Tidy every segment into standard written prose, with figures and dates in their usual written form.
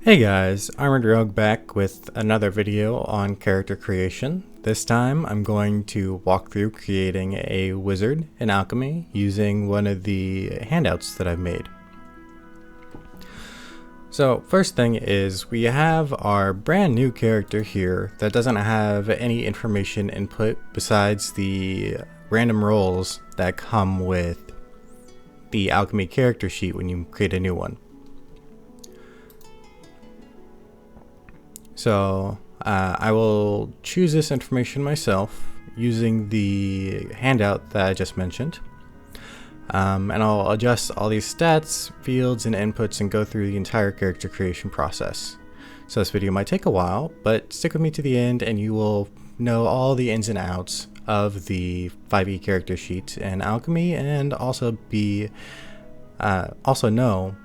Hey guys, Armored Rogue back with another video on character creation. This time I'm going to walk through creating a wizard in Alchemy using one of the handouts that I've made. So first thing is we have our brand new character here that doesn't have any information input besides the random rolls that come with the Alchemy character sheet when you create a new one. So I will choose this information myself using the handout that I just mentioned. And I'll adjust all these stats, fields, and inputs and go through the entire character creation process. So this video might take a while, but stick with me to the end and you will know all the ins and outs of the 5e character sheet in Alchemy, and also know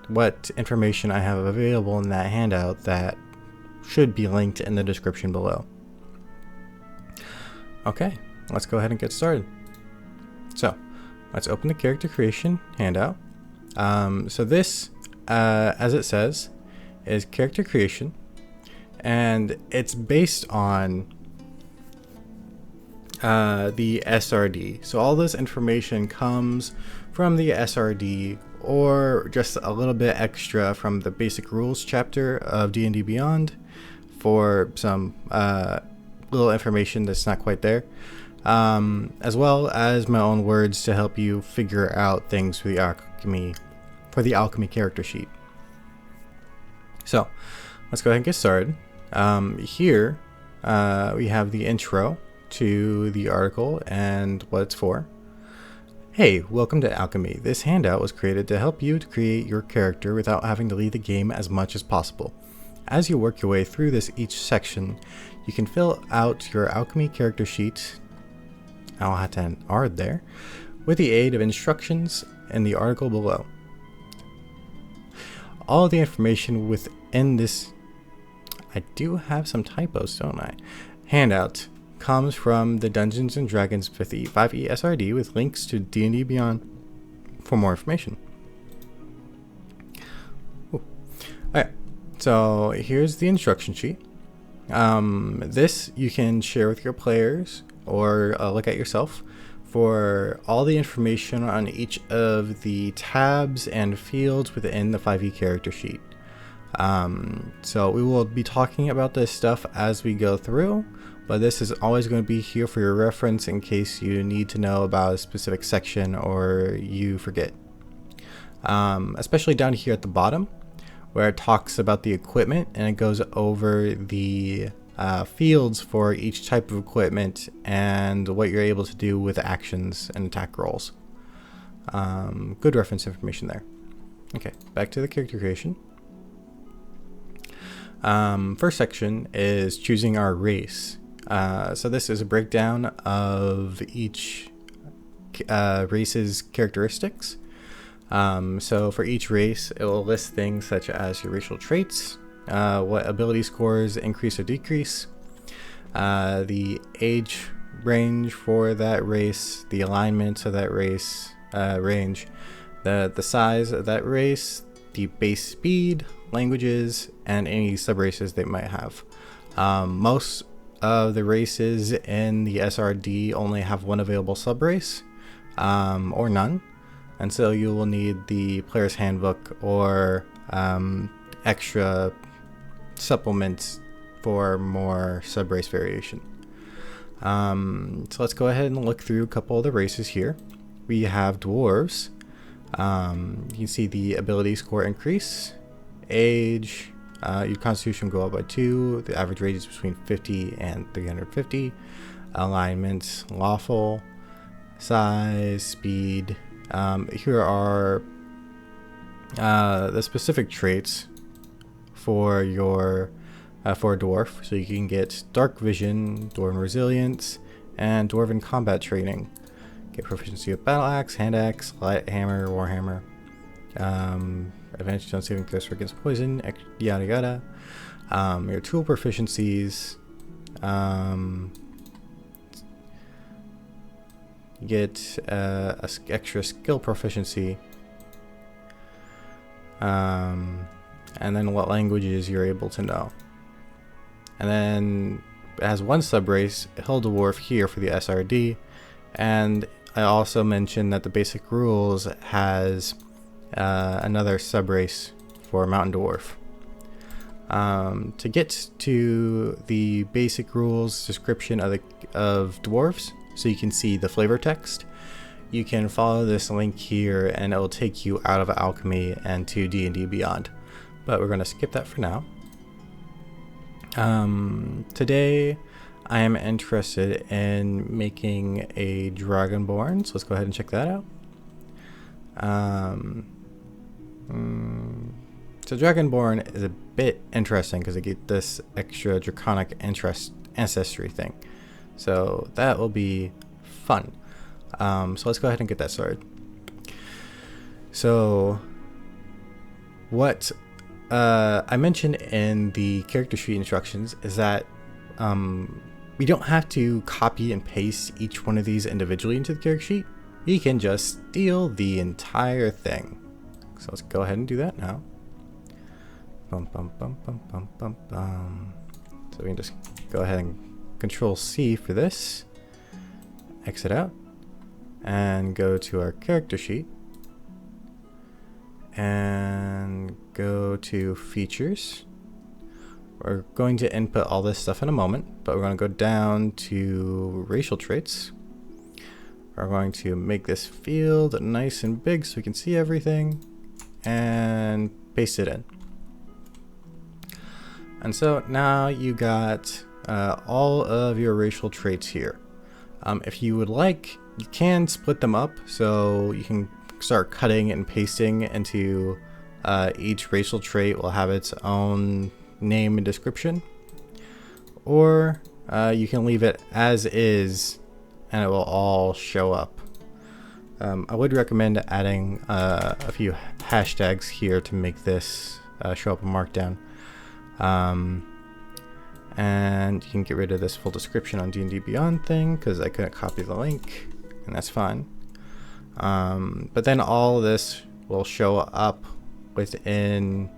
what information I have available in that handout that should be linked in the description below. Okay, let's go ahead and get started. So let's open the character creation handout. So this, as it says, is character creation, and it's based on the SRD. So all this information comes from the SRD, or just a little bit extra from the basic rules chapter of D&D Beyond for some little information that's not quite there, as well as my own words to help you figure out things for the Alchemy character sheet. So let's go ahead and get started. Here we have the intro to the article and what it's for. Hey, welcome to Alchemy. This handout was created to help you to create your character without having to lead the game as much as possible. As you work your way through each section, you can fill out your Alchemy character sheet, I'll have to add an R there, with the aid of instructions in the article below. All the information within this, I do have some typos, don't I? Handout comes from the Dungeons & Dragons 5e SRD with links to D&D Beyond for more information. Alright, so here's the instruction sheet. This you can share with your players or look at yourself for all the information on each of the tabs and fields within the 5e character sheet. So we will be talking about this stuff as we go through, but this is always going to be here for your reference in case you need to know about a specific section or you forget. Especially down here at the bottom where it talks about the equipment and it goes over the fields for each type of equipment and what you're able to do with actions and attack rolls. Good reference information there. Okay, back to the character creation. First section is choosing our race. So this is a breakdown of each race's characteristics. So for each race, it will list things such as your racial traits, what ability scores increase or decrease, the age range for that race, the alignment of that race range, the size of that race, the base speed, languages, and any sub-races they might have. Most of the races in the SRD only have one available sub-race, or none, and so you will need the player's handbook or extra supplements for more sub-race variation. So let's go ahead and look through a couple of the races here. We have dwarves. You can see the ability score increase, age, your constitution go up by 2, the average rate is between 50 and 350, alignment lawful, size, speed. Here are the specific traits for your for a dwarf. So you can get dark vision, dwarven resilience, and dwarven combat training. Get proficiency with battle axe, hand axe, light hammer, warhammer, advantage on saving throws against poison, yada yada. Your tool proficiencies. You get extra skill proficiency. and then what languages you're able to know. And then it has one subrace, Hill Dwarf, here for the SRD. And I also mentioned that the basic rules has another subrace for Mountain Dwarf. To get to the basic rules description of dwarves, so you can see the flavor text, you can follow this link here and it will take you out of Alchemy and to D&D Beyond. But we're going to skip that for now. Today I am interested in making a Dragonborn, so let's go ahead and check that out. So Dragonborn is a bit interesting because I get this extra draconic ancestry thing. So that will be fun. So let's go ahead and get that started. So what I mentioned in the character sheet instructions is that we don't have to copy and paste each one of these individually into the character sheet. We can just steal the entire thing. So let's go ahead and do that now. Bum, bum, bum, bum, bum, bum, bum. So we can just go ahead and Control C for this, exit out, and go to our character sheet and go to features. We're going to input all this stuff in a moment, but we're going to go down to racial traits. We're going to make this field nice and big so we can see everything and paste it in. And so now you got all of your racial traits here. If you would like, you can split them up so you can start cutting and pasting into each racial trait will have its own name and description, or you can leave it as is and it will all show up. I would recommend adding a few hashtags here to make this show up in Markdown. And you can get rid of this full description on D&D Beyond thing because I couldn't copy the link, and that's fine. But then all of this will show up within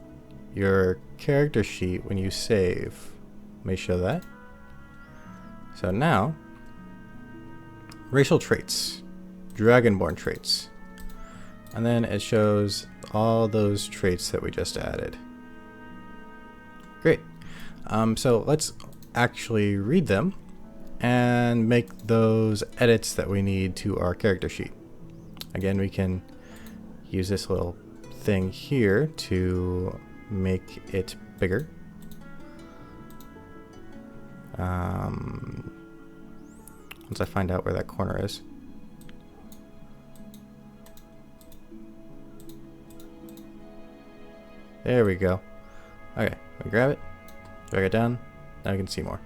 your character sheet when you save. Let me show that. So now, racial traits, Dragonborn traits, and then it shows all those traits that we just added. Great. So let's actually read them and make those edits that we need to our character sheet. Again, we can use this little thing here to make it bigger. Once I find out where that corner is. There we go. Okay, we grab it, drag it down, now I can see more.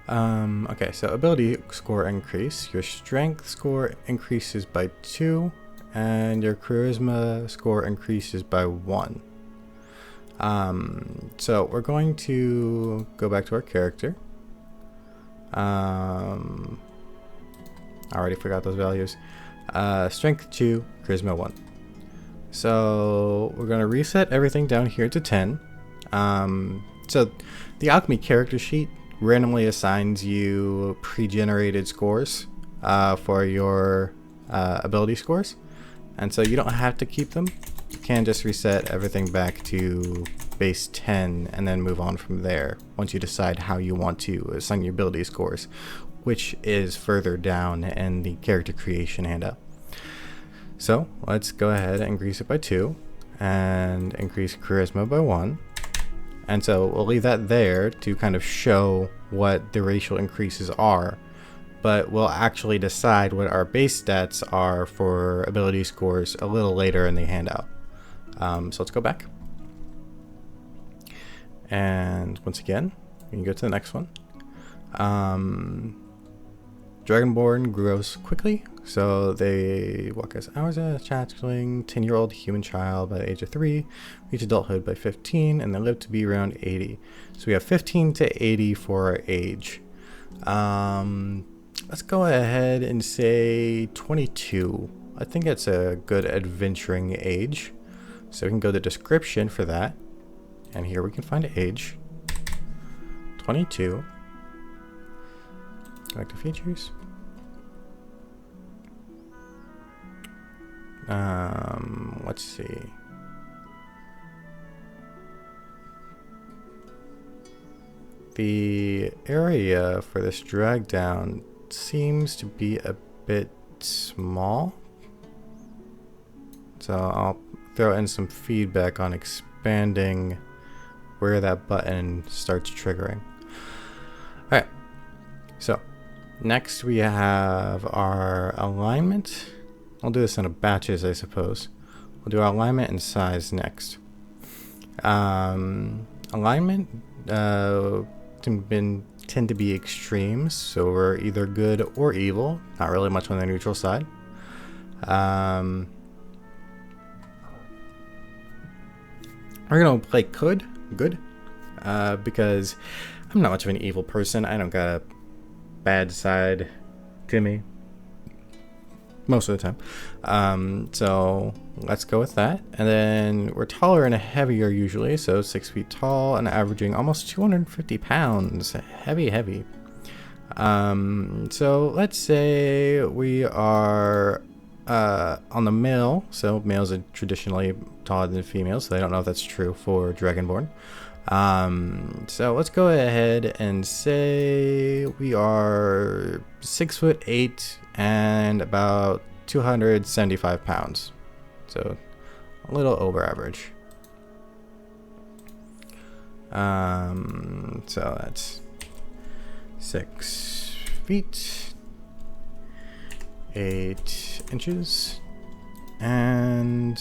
Okay, so ability score increase. Your strength score increases by 2, and your charisma score increases by 1. So we're going to go back to our character. I already forgot those values. Strength 2, charisma 1. So we're going to reset everything down here to 10. So the Alchemy character sheet randomly assigns you pre-generated scores for your ability scores. And so you don't have to keep them. You can just reset everything back to base 10 and then move on from there once you decide how you want to assign your ability scores, which is further down in the character creation handout. So let's go ahead and increase it by 2 and increase charisma by 1. And so we'll leave that there to kind of show what the racial increases are, but we'll actually decide what our base stats are for ability scores a little later in the handout. So let's go back. And once again, we can go to the next one. Dragonborn grows quickly, so they walk as hours as a chatling 10-year-old human child by the age of 3, reach adulthood by 15, and they live to be around 80. So we have 15 to 80 for our age. Let's go ahead and say 22. I think that's a good adventuring age. So we can go to description for that. And here we can find age. 22. Go back to features. Let's see. The area for this drag down seems to be a bit small. So I'll throw in some feedback on expanding where that button starts triggering. Alright, so next we have our alignment. I'll do this in batches, I suppose. We'll do our alignment and size next. Alignment tend to be extremes, so we're either good or evil, not really much on the neutral side. We're gonna play good, because I'm not much of an evil person. I don't got a bad side to me most of the time. So let's go with that. And then we're taller and heavier usually, so 6 feet tall and averaging almost 250 pounds. Heavy. So let's say we are on the male. So males are traditionally taller than females, so I don't know if that's true for Dragonborn. So let's go ahead and say we are 6'8" and about 275 pounds. So a little over average. So that's 6 feet, 8 inches, and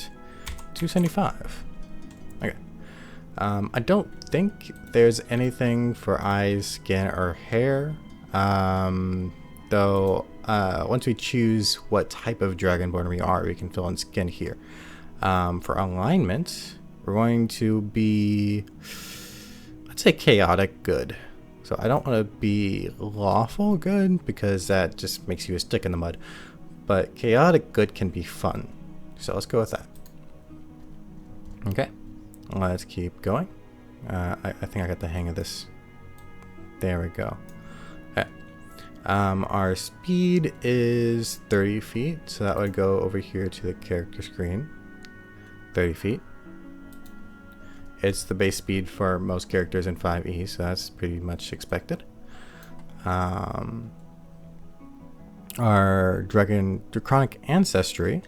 275. Okay. I don't think there's anything for eyes, skin, or hair. Though once we choose what type of Dragonborn we are, we can fill in skin here. For alignment, we're going to be, let's say, chaotic good. So I don't want to be lawful good because that just makes you a stick in the mud. But chaotic good can be fun. So let's go with that. Okay, let's keep going. I think I got the hang of this. There we go. Okay. Our speed is 30 feet, so that would go over here to the character screen. 30 feet. It's the base speed for most characters in 5e, so that's pretty much expected. Our draconic ancestry,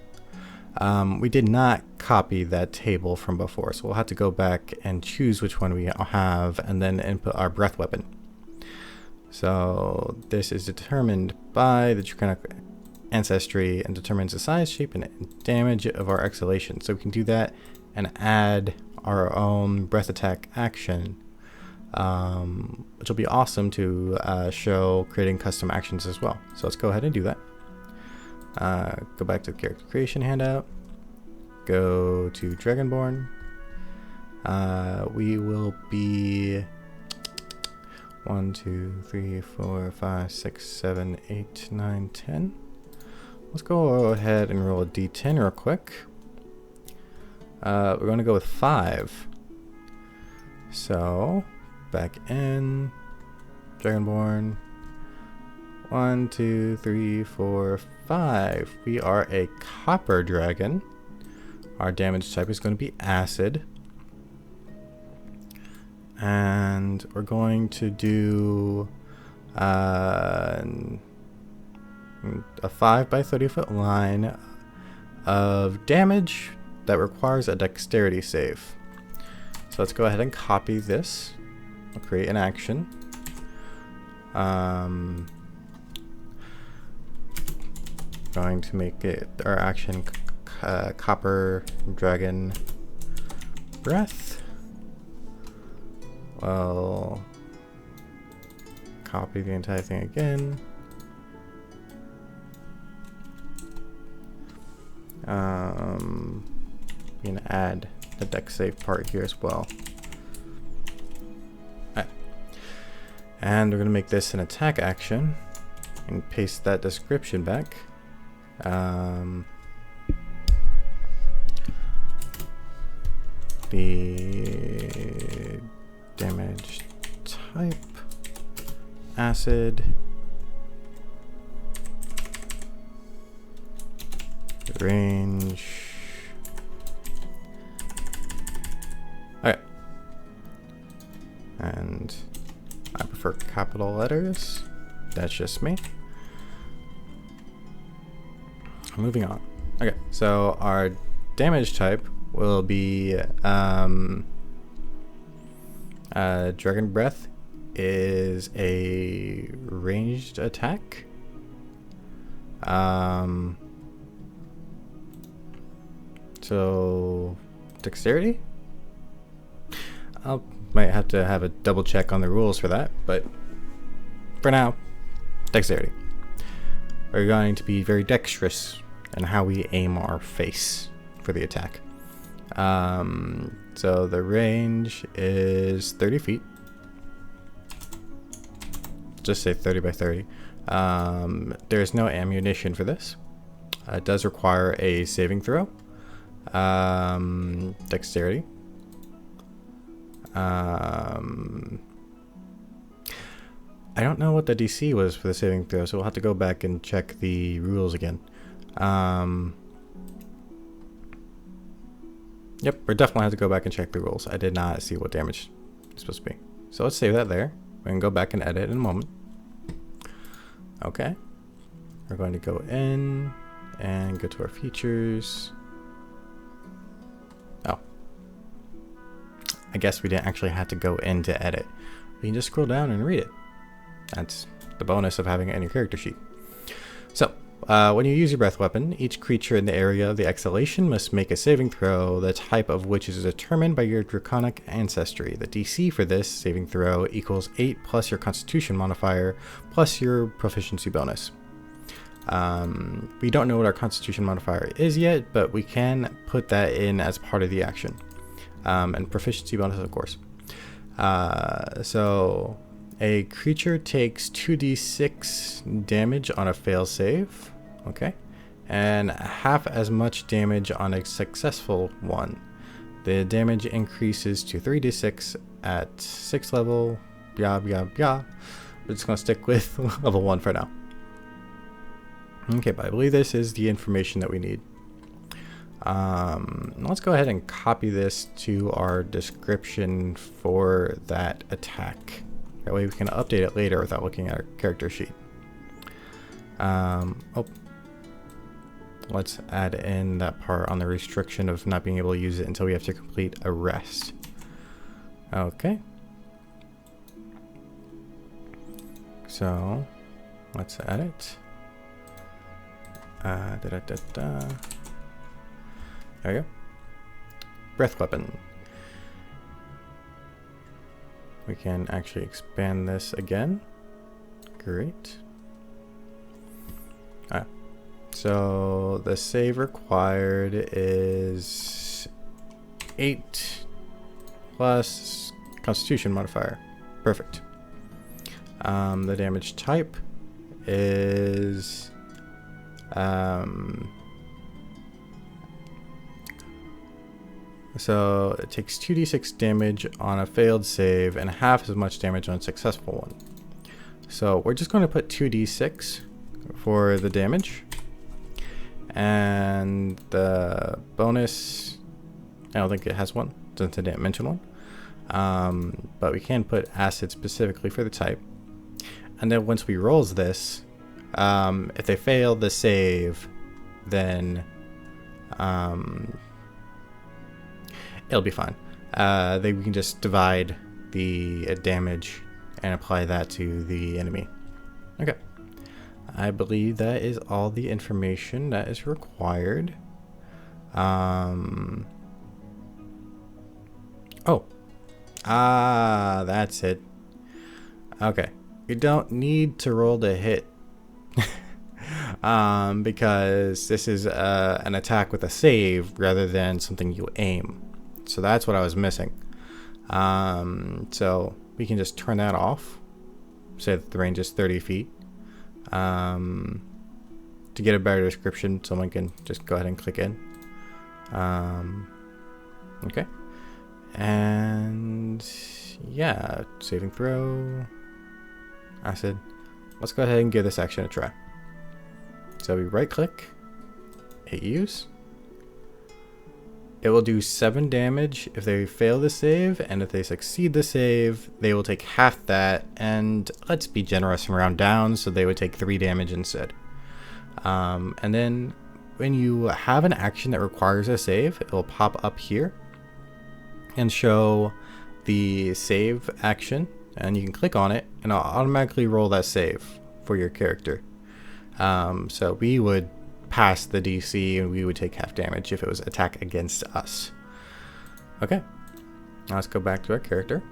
we did not copy that table from before, so we'll have to go back and choose which one we have and then input our breath weapon. So this is determined by the draconic ancestry and determines the size, shape, and damage of our exhalation. So we can do that and add our own breath attack action, which will be awesome to show creating custom actions as well. So let's go ahead and do that. Go back to the character creation handout. Go to Dragonborn. We will be 1, 2, 3, 4, 5, 6, 7, 8, 9, 10. Let's go ahead and roll a d10 real quick. We're going to go with 5. So, back in Dragonborn. 1, 2, 3, 4, 5. We are a copper dragon. Our damage type is going to be acid. And we're going to do a 5 by 30 foot line of damage that requires a dexterity save. So let's go ahead and copy this. We'll create an action. Going to make it our action copper dragon breath. Well, copy the entire thing again. You can add the dex save part here as well. Alright. And we're going to make this an attack action and paste that description back. the damage type, acid, range. Okay. And I prefer capital letters. That's just me. Moving on. Okay, so our damage type will be Dragon Breath is a ranged attack. So dexterity? I might have to have a double check on the rules for that, but for now, dexterity. We're going to be very dexterous in how we aim our face for the attack. So the range is 30 feet. Just say 30 by 30. There's no ammunition for this. It does require a saving throw. Dexterity. I don't know what the DC was for the saving throw, so we'll have to go back and check the rules again. Yep, we definitely have to go back and check the rules. I did not see what damage it's supposed to be. So let's save that there. We can go back and edit in a moment. Okay. We're going to go in and go to our features. Oh. I guess we didn't actually have to go in to edit. We can just scroll down and read it. That's the bonus of having it in your character sheet. So, when you use your breath weapon, each creature in the area of the exhalation must make a saving throw, the type of which is determined by your draconic ancestry. The DC for this saving throw equals 8 plus your constitution modifier plus your proficiency bonus. We don't know what our constitution modifier is yet, but we can put that in as part of the action. And proficiency bonus, of course. So a creature takes 2d6 damage on a fail save, okay, and half as much damage on a successful one. The damage increases to 3d6 at 6th level. We're just gonna stick with level 1 for now. Okay, but I believe this is the information that we need. Let's go ahead and copy this to our description for that attack. That way we can update it later without looking at our character sheet. Let's add in that part on the restriction of not being able to use it until we have to complete a rest. Okay. So let's add it. There we go. Breath weapon. We can actually expand this again. Great. So the save required is 8 plus constitution modifier. Perfect. The damage type is so it takes 2d6 damage on a failed save and half as much damage on a successful one. So we're just going to put 2d6 for the damage. And the bonus, I don't think it has one, since I didn't mention one. But we can put acid specifically for the type. And then once we rolls this, if they fail the save, then it'll be fine. We can just divide the damage and apply that to the enemy. Okay. I believe that is all the information that is required. That's it. Okay. You don't need to roll to hit. Because this is an attack with a save rather than something you aim. So that's what I was missing. So we can just turn that off. Say that the range is 30 feet. To get a better description, someone can just go ahead and click in. Okay. And yeah, saving throw, acid. Let's go ahead and give this action a try. So we right click, hit use. It will do 7 damage if they fail the save, and if they succeed the save, they will take half that, and let's be generous and round down, so they would take 3 damage instead. And then when you have an action that requires a save, it will pop up here and show the save action, and you can click on it and it'll automatically roll that save for your character. So we would pass the DC and we would take half damage if it was attack against us. Okay, now let's go back to our character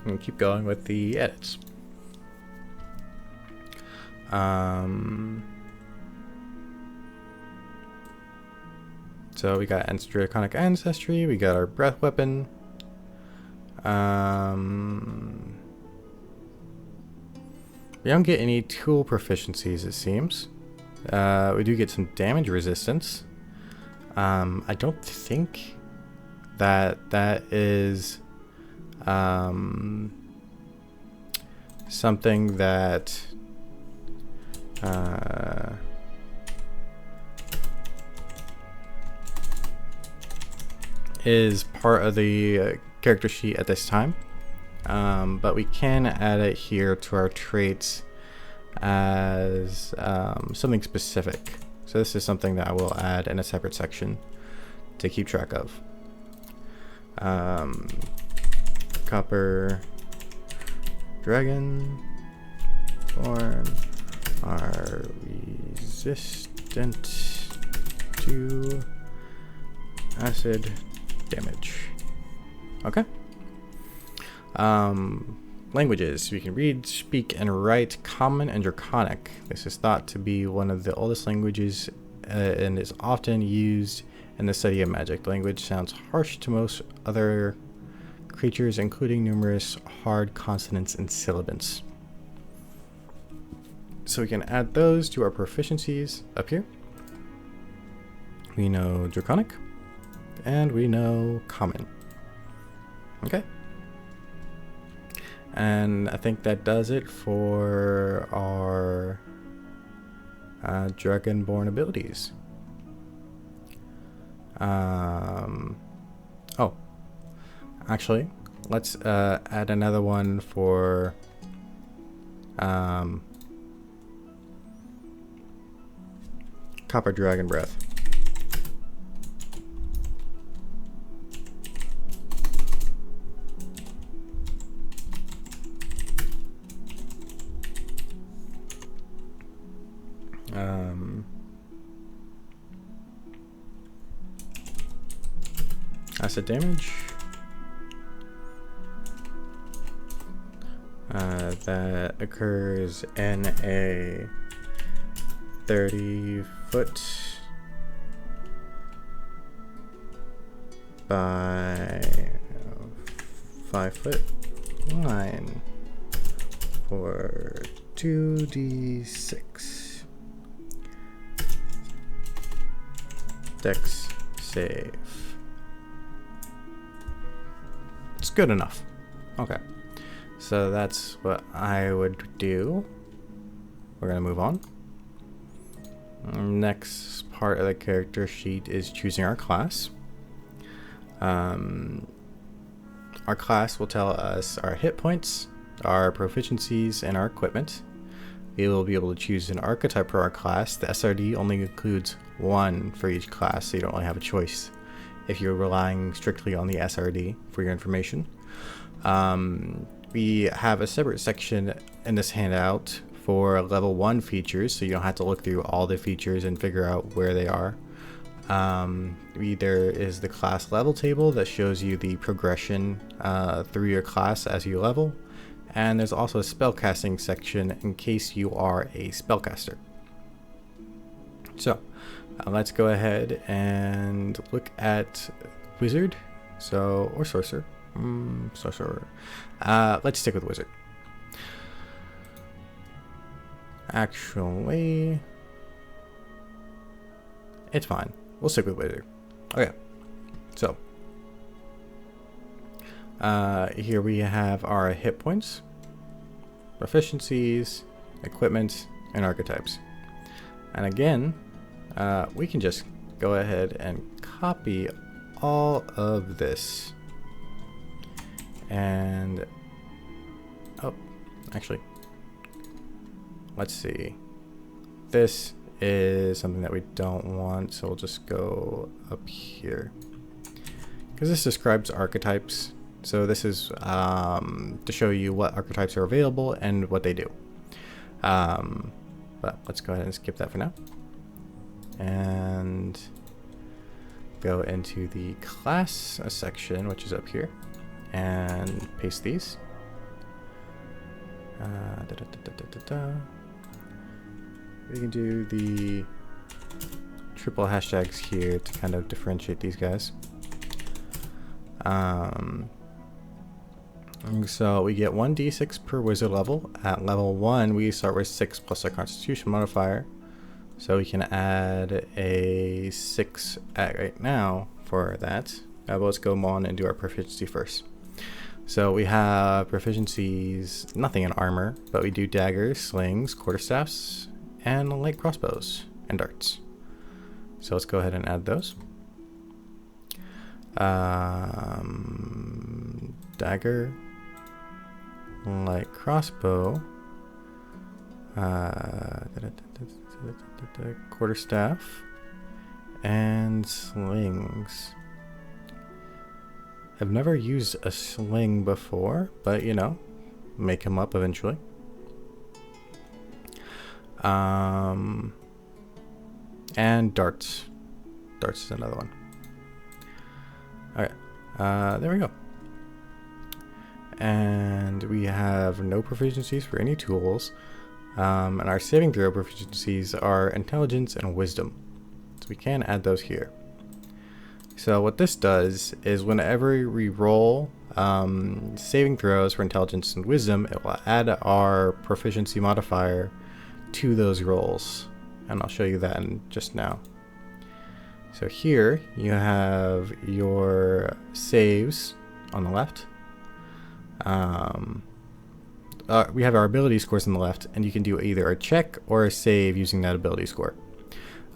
and keep going with the edits. So we got Draconic Ancestry, we got our breath weapon. We don't get any tool proficiencies, it seems. We do get some damage resistance. I don't think that is something that is part of the character sheet at this time, but we can add it here to our traits as something specific. So this is something that I will add in a separate section to keep track of. Copper Dragonborn are resistant to acid damage. Okay. Languages. We can read, speak, and write Common and Draconic. This is thought to be one of the oldest languages and is often used in the study of magic. The language sounds harsh to most other creatures, including numerous hard consonants and sibilants. So we can add those to our proficiencies up here. We know Draconic, and we know Common. Okay. And I think that does it for our Dragonborn abilities. Oh, actually, let's add another one for Copper Dragon Breath. Acid damage. That occurs in a 30-foot by 5-foot line for 2d6 dex save. It's good enough. Okay, so that's what I would do. We're gonna move on. Next part of the character sheet is choosing our class. Our class will tell us our hit points, our proficiencies, and our equipment. We will be able to choose an archetype for our class. The SRD only includes one for each class, so you don't really have a choice if you're relying strictly on the SRD for your information. We have a separate section in this handout for level 1 features, so you don't have to look through all the features and figure out where they are. There is the class level table that shows you the progression through your class as you level, and there's also a spellcasting section in case you are a spellcaster. So let's go ahead and look at wizard, or sorcerer. Sorcerer. Let's stick with wizard. Actually, it's fine. We'll stick with wizard. Okay, so Here we have our hit points, proficiencies, equipment, and archetypes. And again, we can just go ahead and copy all of this. And, oh, actually, let's see. This is something that we don't want, so we'll just go up here. Because this describes archetypes. So this is to show you what archetypes are available and what they do. But let's go ahead and skip that for now. And go into the class section, which is up here, and paste these. We can do the triple hashtags here to kind of differentiate these guys. So we get 1d6 per wizard level. At level 1, we start with 6 plus our constitution modifier. So we can add a 6 at right now for that. But let's go on and do our proficiency first. So we have proficiencies, nothing in armor, but we do daggers, slings, quarterstaffs, and light crossbows and darts. So let's go ahead and add those. Dagger, light crossbow, quarterstaff, and slings. I've never used a sling before, but you know, make them up eventually. And darts. Darts is another one. Alright, there we go. And we have no proficiencies for any tools. And our saving throw proficiencies are intelligence and wisdom. So we can add those here. So what this does is whenever we roll saving throws for intelligence and wisdom, it will add our proficiency modifier to those rolls. And I'll show you that in just now. So here you have your saves on the left. We have our ability scores on the left, and you can do either a check or a save using that ability score.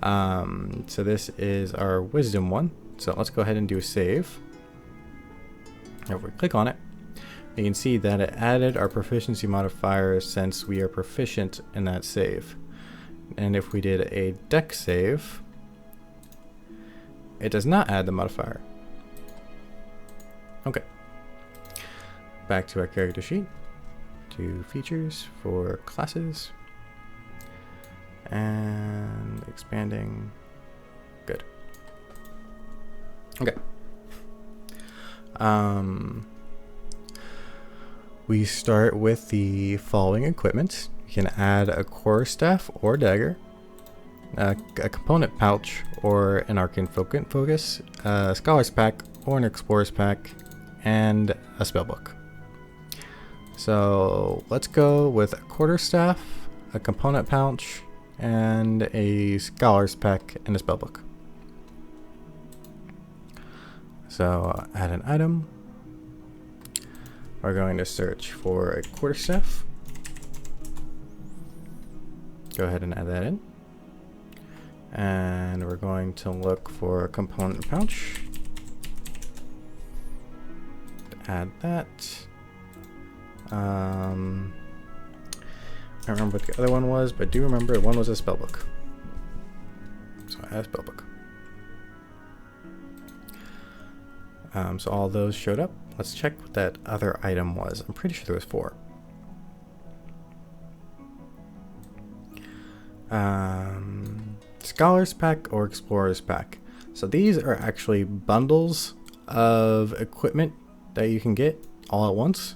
So this is our wisdom one. So let's go ahead and do a save. If we click on it, you can see that it added our proficiency modifier since we are proficient in that save. And if we did a dex save, it does not add the modifier. Okay. Back to our character sheet. To features for classes. And expanding. Good. Okay. We start with the following equipment. You can add a quarterstaff or dagger, a component pouch or an arcane focus, a scholar's pack or an explorer's pack, and a spellbook. So let's go with a quarterstaff, a component pouch, and a scholar's pack and a spellbook. So add an item. We're going to search for a quarterstaff. Go ahead and add that in. And we're going to look for a component pouch. Add that. I don't remember what the other one was, but I do remember one was a spellbook. So I add a spellbook. So all those showed up. Let's check what that other item was. I'm pretty sure there was 4. Scholar's pack or explorer's pack. So these are actually bundles of equipment that you can get all at once.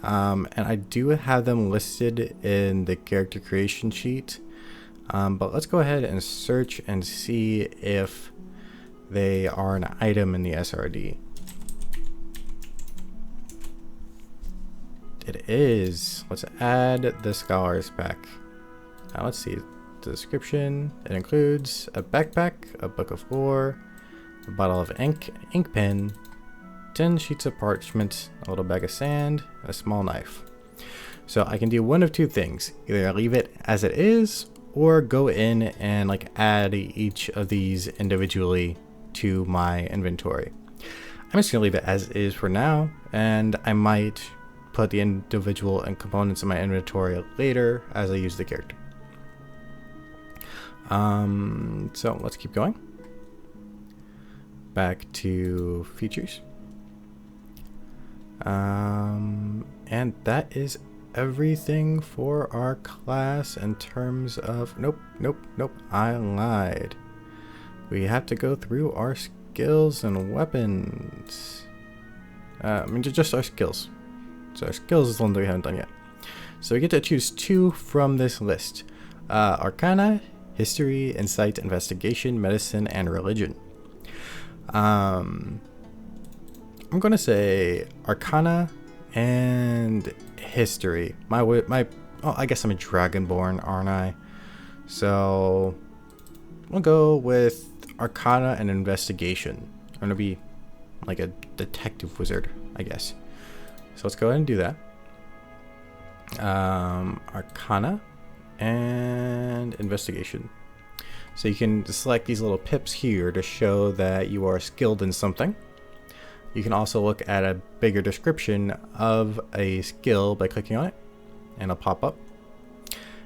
And I do have them listed in the character creation sheet. But let's go ahead and search and see if they are an item in the SRD. It is. Let's add the scholar's pack. Now let's see the description. It includes a backpack, a book of lore, a bottle of ink pen, 10 sheets of parchment, a little bag of sand, and a small knife. So I can do one of two things. Either leave it as it is, or go in and like add each of these individually to my inventory. I'm just gonna leave it as is for now, and I might put the individual and components in my inventory later as I use the character. So let's keep going. Back to features. And that is everything for our class in terms of... Nope, I lied. We have to go through our skills and weapons. I mean, just our skills. So our skills is the one that we haven't done yet. So we get to choose 2 from this list. Arcana, History, Insight, Investigation, Medicine, and Religion. I'm going to say Arcana and History. I guess I'm a Dragonborn, aren't I? So we'll go with Arcana and Investigation. I'm going to be like a detective wizard, I guess. So let's go ahead and do that. Arcana and Investigation. So you can select these little pips here to show that you are skilled in something. You can also look at a bigger description of a skill by clicking on it, and it'll pop up.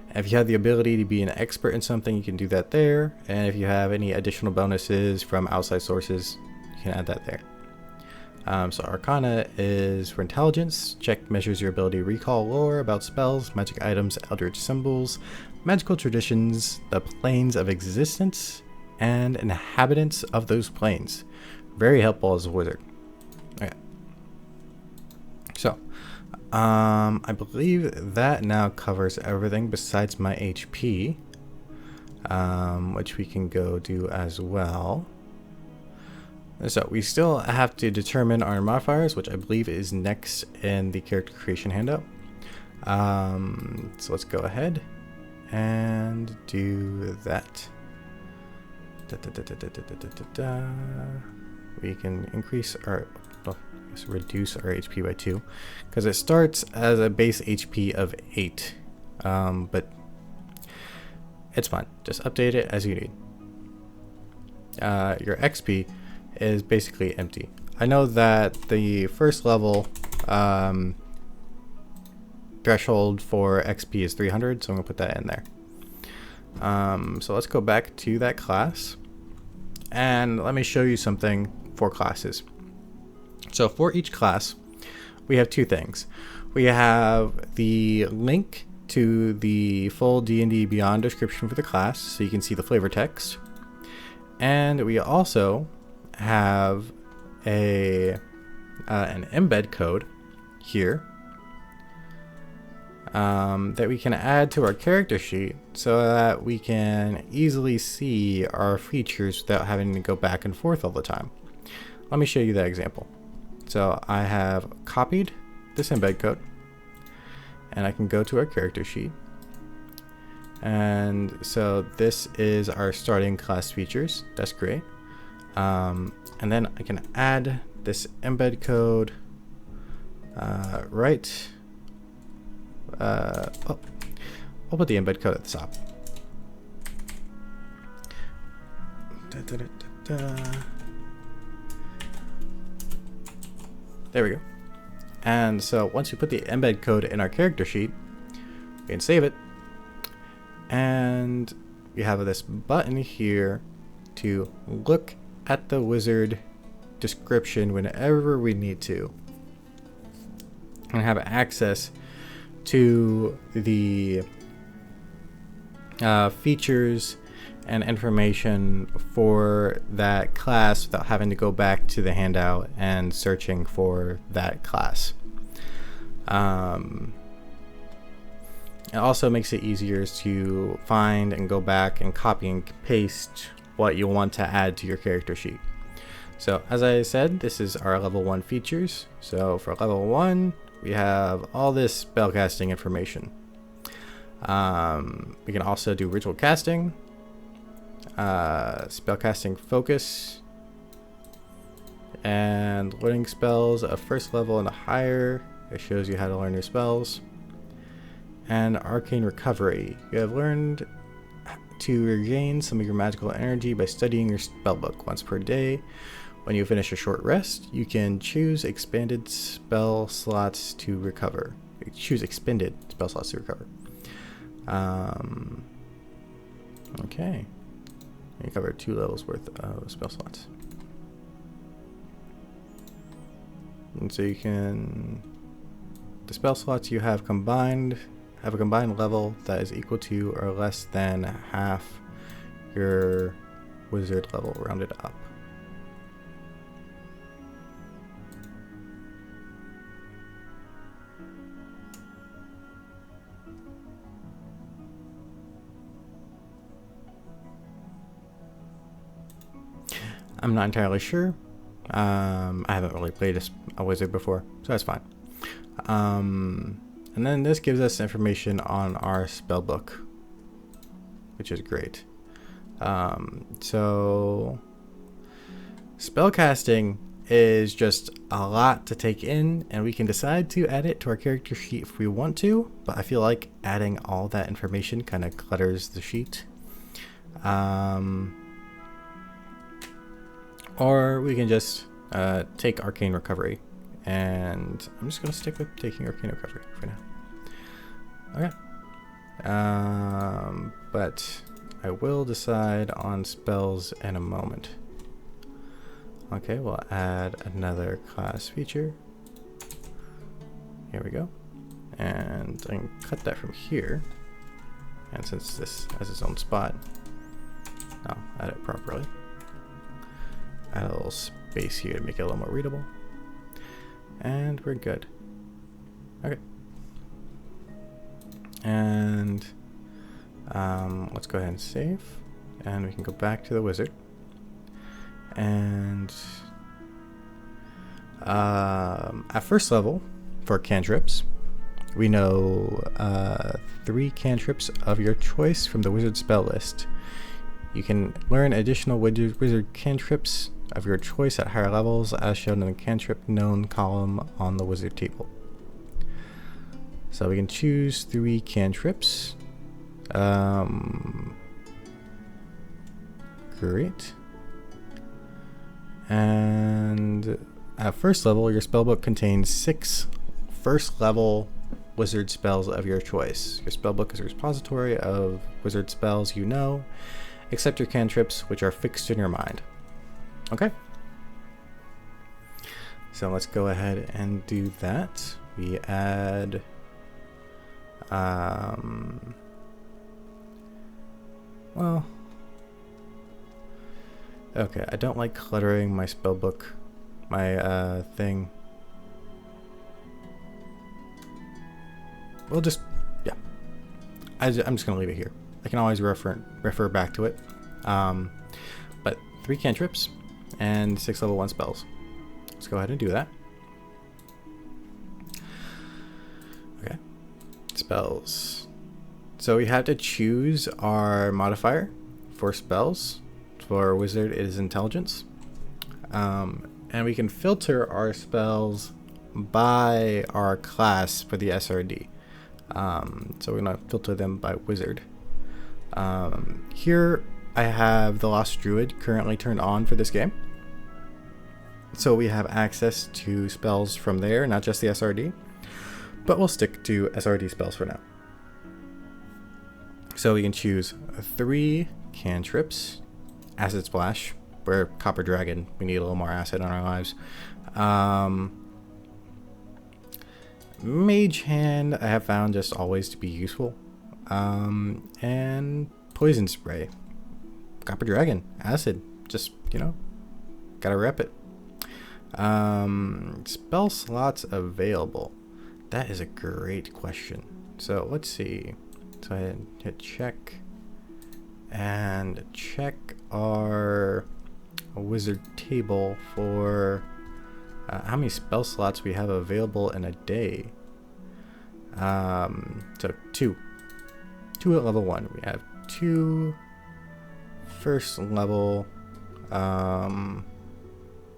And if you have the ability to be an expert in something, you can do that there. And if you have any additional bonuses from outside sources, you can add that there. So Arcana is for intelligence. Check measures your ability to recall lore about spells, magic items, eldritch symbols, magical traditions, the planes of existence, and inhabitants of those planes. Very helpful as a wizard. Okay. So, I believe that now covers everything besides my HP, which we can go do as well. So we still have to determine our modifiers, which I believe is next in the character creation handout. So let's go ahead and do that. We can increase our, reduce our HP by 2, because it starts as a base HP of 8, but it's fine. Just update it as you need. Your XP is basically empty. I know that the first level threshold for XP is 300, so I'm gonna put that in there. So let's go back to that class, and let me show you something for classes. So for each class, we have 2 things. We have the link to the full D&D Beyond description for the class, so you can see the flavor text, and we also have an embed code here that we can add to our character sheet so that we can easily see our features without having to go back and forth all the time. Let me show you that example. So I have copied this embed code, and I can go to our character sheet. And so this is our starting class features. That's great. And then I can add this embed code right. I'll put the embed code at the top. There we go. And so once you put the embed code in our character sheet, we can save it. And we have this button here to look at the wizard description whenever we need to, and have access to the features and information for that class without having to go back to the handout and searching for that class. It also makes it easier to find and go back and copy and paste what you want to add to your character sheet. So as I said, this is our level 1 features. So for level 1, we have all this spellcasting information. We can also do ritual casting, spellcasting focus, And learning spells of first level and higher. It shows you how to learn your spells. And arcane recovery. You have learned to regain some of your magical energy by studying your spellbook once per day. When you finish a short rest, you can choose expanded spell slots to recover. Choose expended spell slots to recover. Okay. You cover 2 levels worth of spell slots. And so you can, the spell slots you have combined have a combined level that is equal to or less than half your wizard level rounded up. I'm not entirely sure. I haven't really played a wizard before, so that's fine. And then this gives us information on our spellbook, which is great. So spellcasting is just a lot to take in, and we can decide to add it to our character sheet if we want to, but I feel like adding all that information kind of clutters the sheet. Or we can just take arcane recovery, and I'm just going to stick with taking arcane recovery for now. Okay. But I will decide on spells in a moment. Okay, we'll add another class feature. Here we go. And I can cut that from here. And since this has its own spot, I'll add it properly. Add a little space here to make it a little more readable. And we're good. Okay. And let's go ahead and save. And we can go back to the wizard. And at first level, for cantrips, we know 3 cantrips of your choice from the wizard spell list. You can learn additional wizard cantrips of your choice at higher levels as shown in the cantrip known column on the wizard table. So we can choose 3 cantrips. Great. And at first level, your spellbook contains 6 first level wizard spells of your choice. Your spellbook is a repository of wizard spells you know, except your cantrips, which are fixed in your mind. Okay. So let's go ahead and do that. We add well, okay, I don't like cluttering my spellbook, my thing. We'll just, yeah, I'm just gonna leave it here. I can always refer back to it. But 3 cantrips and 6 level 1 spells. Let's go ahead and do that. Okay, spells. So we have to choose our modifier for spells. For wizard, it is intelligence. And we can filter our spells by our class for the SRD. So we're going to filter them by wizard. Here I have the Lost Druid currently turned on for this game. So we have access to spells from there, not just the SRD. But we'll stick to SRD spells for now. So we can choose 3 cantrips. Acid Splash. We're Copper Dragon. We need a little more acid on our lives. Mage Hand I have found just always to be useful. And Poison Spray. Copper Dragon. Acid. Just, you know, gotta rep it. Spell slots available. That is a great question. So let's see. So I hit check. And check our wizard table for how many spell slots we have available in a day. So 2 at level 1. We have 2 first level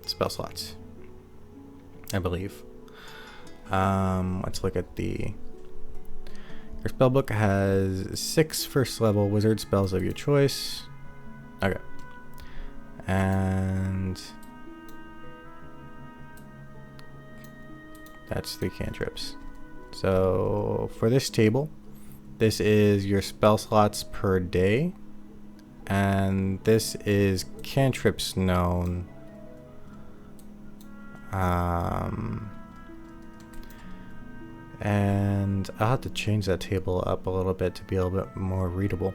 spell slots, I believe. Let's look at the... Your spellbook has 6 first level wizard spells of your choice. Okay. And that's the cantrips. So for this table, this is your spell slots per day. And this is cantrips known. And I'll have to change that table up a little bit to be a little bit more readable.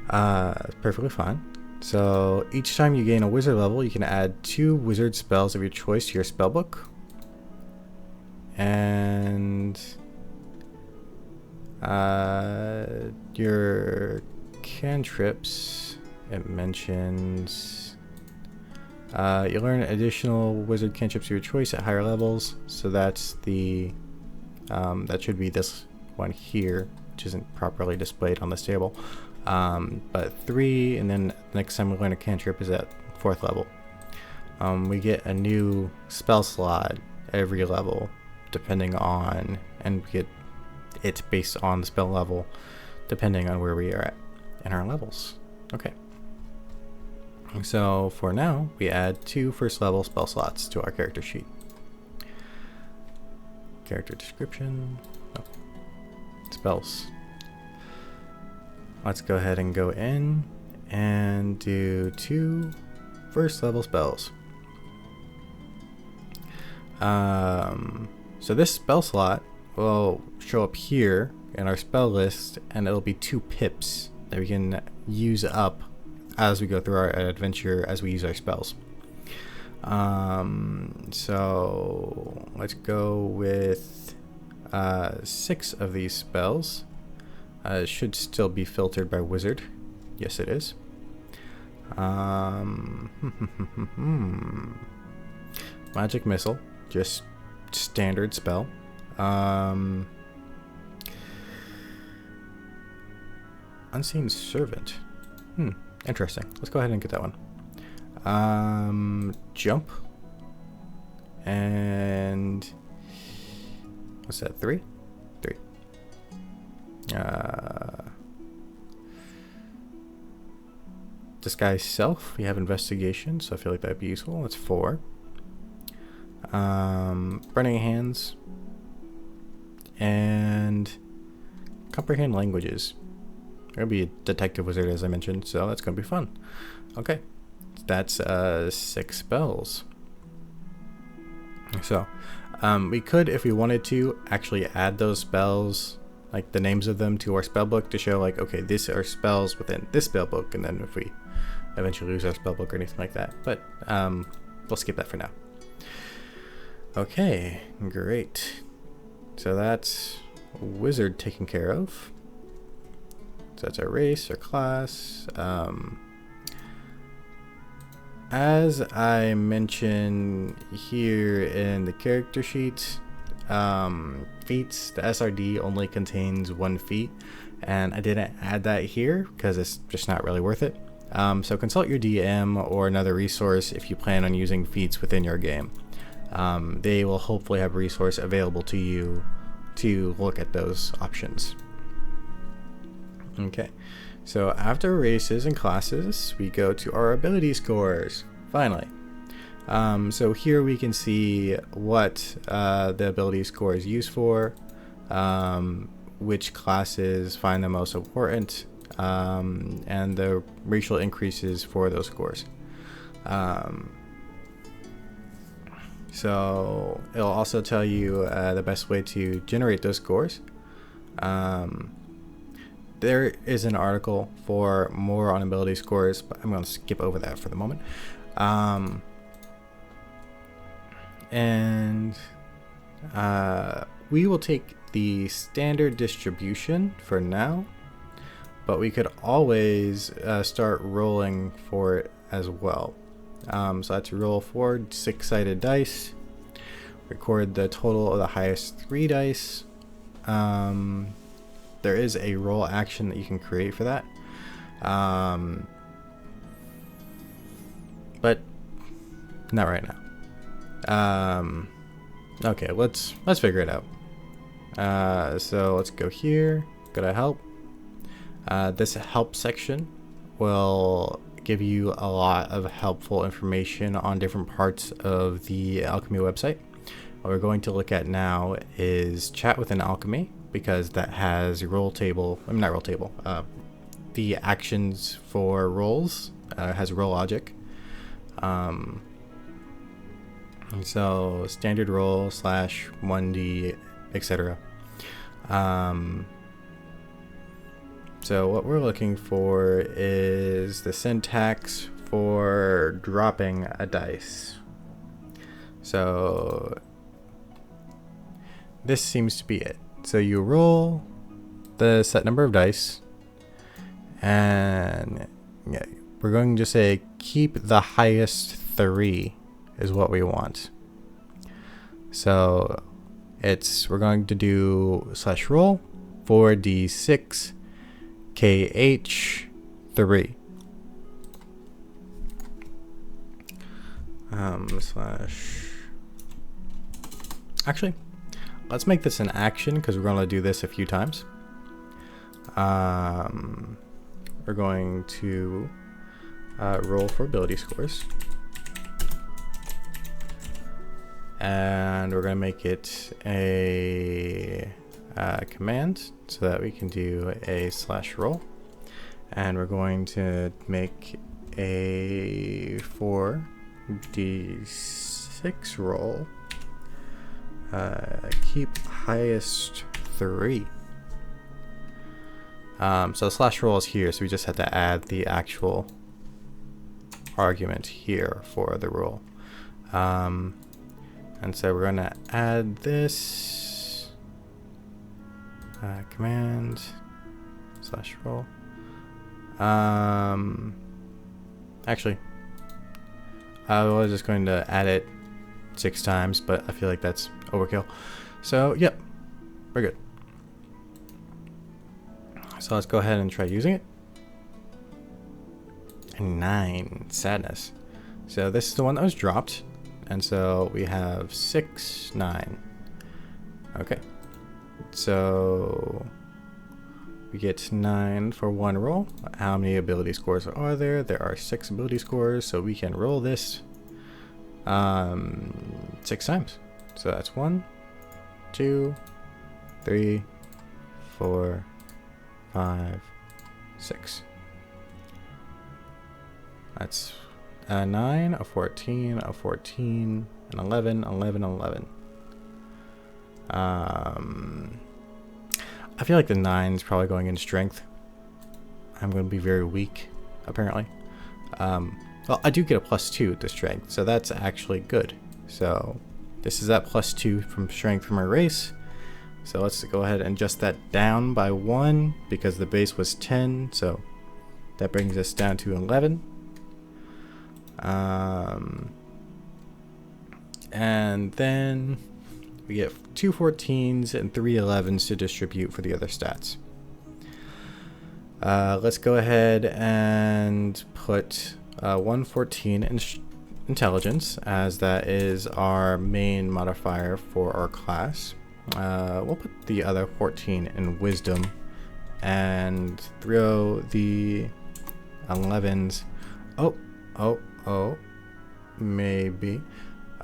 Perfectly fine. So each time you gain a wizard level, you can add 2 wizard spells of your choice to your spellbook. And your cantrips, it mentions you learn additional wizard cantrips of your choice at higher levels. So that's the that should be this one here, which isn't properly displayed on this table. But 3, and then next time we learn a cantrip is at 4th level. We get a new spell slot every level, depending on, and we get it based on the spell level, depending on where we are at in our levels. Okay. So for now, we add 2 first level spell slots to our character sheet. Character description. Oh. Spells. Let's go ahead and go in and do 2 first level spells. So this spell slot will show up here in our spell list, and it'll be 2 pips that we can use up as we go through our adventure as we use our spells. So let's go with 6 of these spells. It should still be filtered by wizard. Yes, it is. Magic missile, just standard spell. Unseen servant. Interesting. Let's go ahead and get that one. Jump. And what's that? 3? 3. Disguise self. We have investigation, so I feel like that'd be useful. That's 4. Burning hands. And comprehend languages. Gonna be a detective wizard, as I mentioned, so that's gonna be fun. Okay, that's 6 spells. So we could, if we wanted to, actually add those spells, like the names of them, to our spellbook to show, like, okay, these are spells within this spellbook, and then if we eventually lose our spellbook or anything like that. But we'll skip that for now. Okay, great. So that's wizard taken care of. So that's our race, our class. As I mentioned here in the character sheet, feats, the SRD only contains 1 feat, and I didn't add that here because it's just not really worth it. So consult your DM or another resource if you plan on using feats within your game. They will hopefully have a resource available to you to look at those options. Okay, so after races and classes, we go to our ability scores, finally. So here we can see what the ability score is used for, which classes find the most important, and the racial increases for those scores. So it'll also tell you the best way to generate those scores. There is an article for more on ability scores, but I'm going to skip over that for the moment. We will take the standard distribution for now, but we could always start rolling for it as well. So that's roll 4 6-sided dice, record the total of the highest 3 dice. There is a roll action that you can create for that. But Not right now. Okay, let's figure it out. So let's go here, go to help. This help section will give you a lot of helpful information on different parts of the Alchemy website. What we're going to look at now is chat within Alchemy, because that has roll table, I mean not roll table, the actions for rolls, has roll logic. So standard roll / 1d, etc. So what we're looking for is the syntax for dropping a dice. So this seems to be it. So you roll the set number of dice, and yeah, we're going to say keep the highest 3 is what we want. So we're going to do /roll 4d6 KH3 actually, let's make this an action because we're going to do this a few times. We're going to roll for ability scores, and we're going to make it a command so that we can do a /roll, and we're going to make a 4d6 roll, keep highest 3. So /roll is here, so we just have to add the actual argument here for the roll. And so we're going to add this command /roll. Actually, I was just going to add it 6 times, but I feel like that's overkill. So yep, we're good. So let's go ahead and try using it. And 9, sadness. So this is the one that was dropped, and so we have 6, 9. Okay, so we get 9 for 1 roll. How many ability scores are there? There are 6 ability scores, so we can roll this 6 times. So that's 1, 2, 3, 4, 5, 6. That's a 9, a 14, a 14, an 11, 11, 11. I feel like the 9 is probably going in strength. I'm going to be very weak, apparently. Well, I do get a +2 to strength, so that's actually good. So this is at +2 from strength from our race. So let's go ahead and adjust that down by 1 because the base was 10. So that brings us down to 11. And then we get 2 14s and 3 11s to distribute for the other stats. Let's go ahead and put 1 14 in intelligence, as that is our main modifier for our class. We'll put the other 14 in wisdom and throw the 11s. Oh, maybe.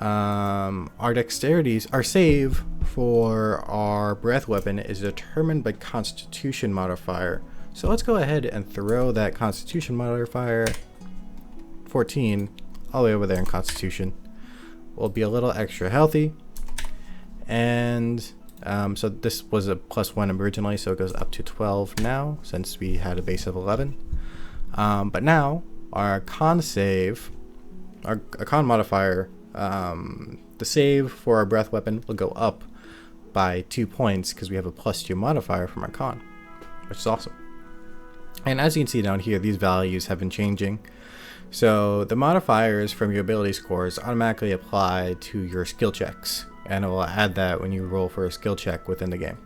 Our dexterities, our save for our breath weapon is determined by Constitution modifier. So let's go ahead and throw that Constitution modifier 14 all the way over there in Constitution. We'll be a little extra healthy. And so this was a +1 originally, so it goes up to 12 now since we had a base of 11. But now our con save, our con modifier, the save for our breath weapon will go up by 2 points because we have a +2 modifier from our con, which is awesome. And as you can see down here, these values have been changing. So the modifiers from your ability scores automatically apply to your skill checks, and it will add that when you roll for a skill check within the game.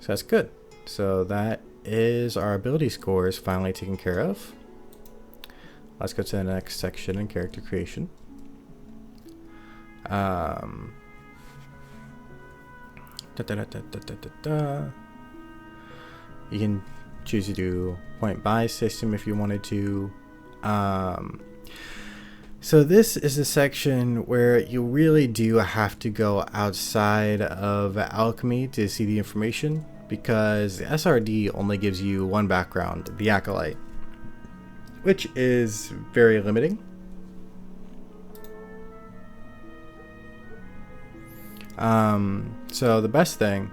So that's good. So that is our ability scores finally taken care of. Let's go to the next section in character creation. Um, You can choose to do point buy system if you wanted to. So this is a section where you really do have to go outside of Alchemy to see the information, because the SRD only gives you one background, the Acolyte, which is very limiting. So the best thing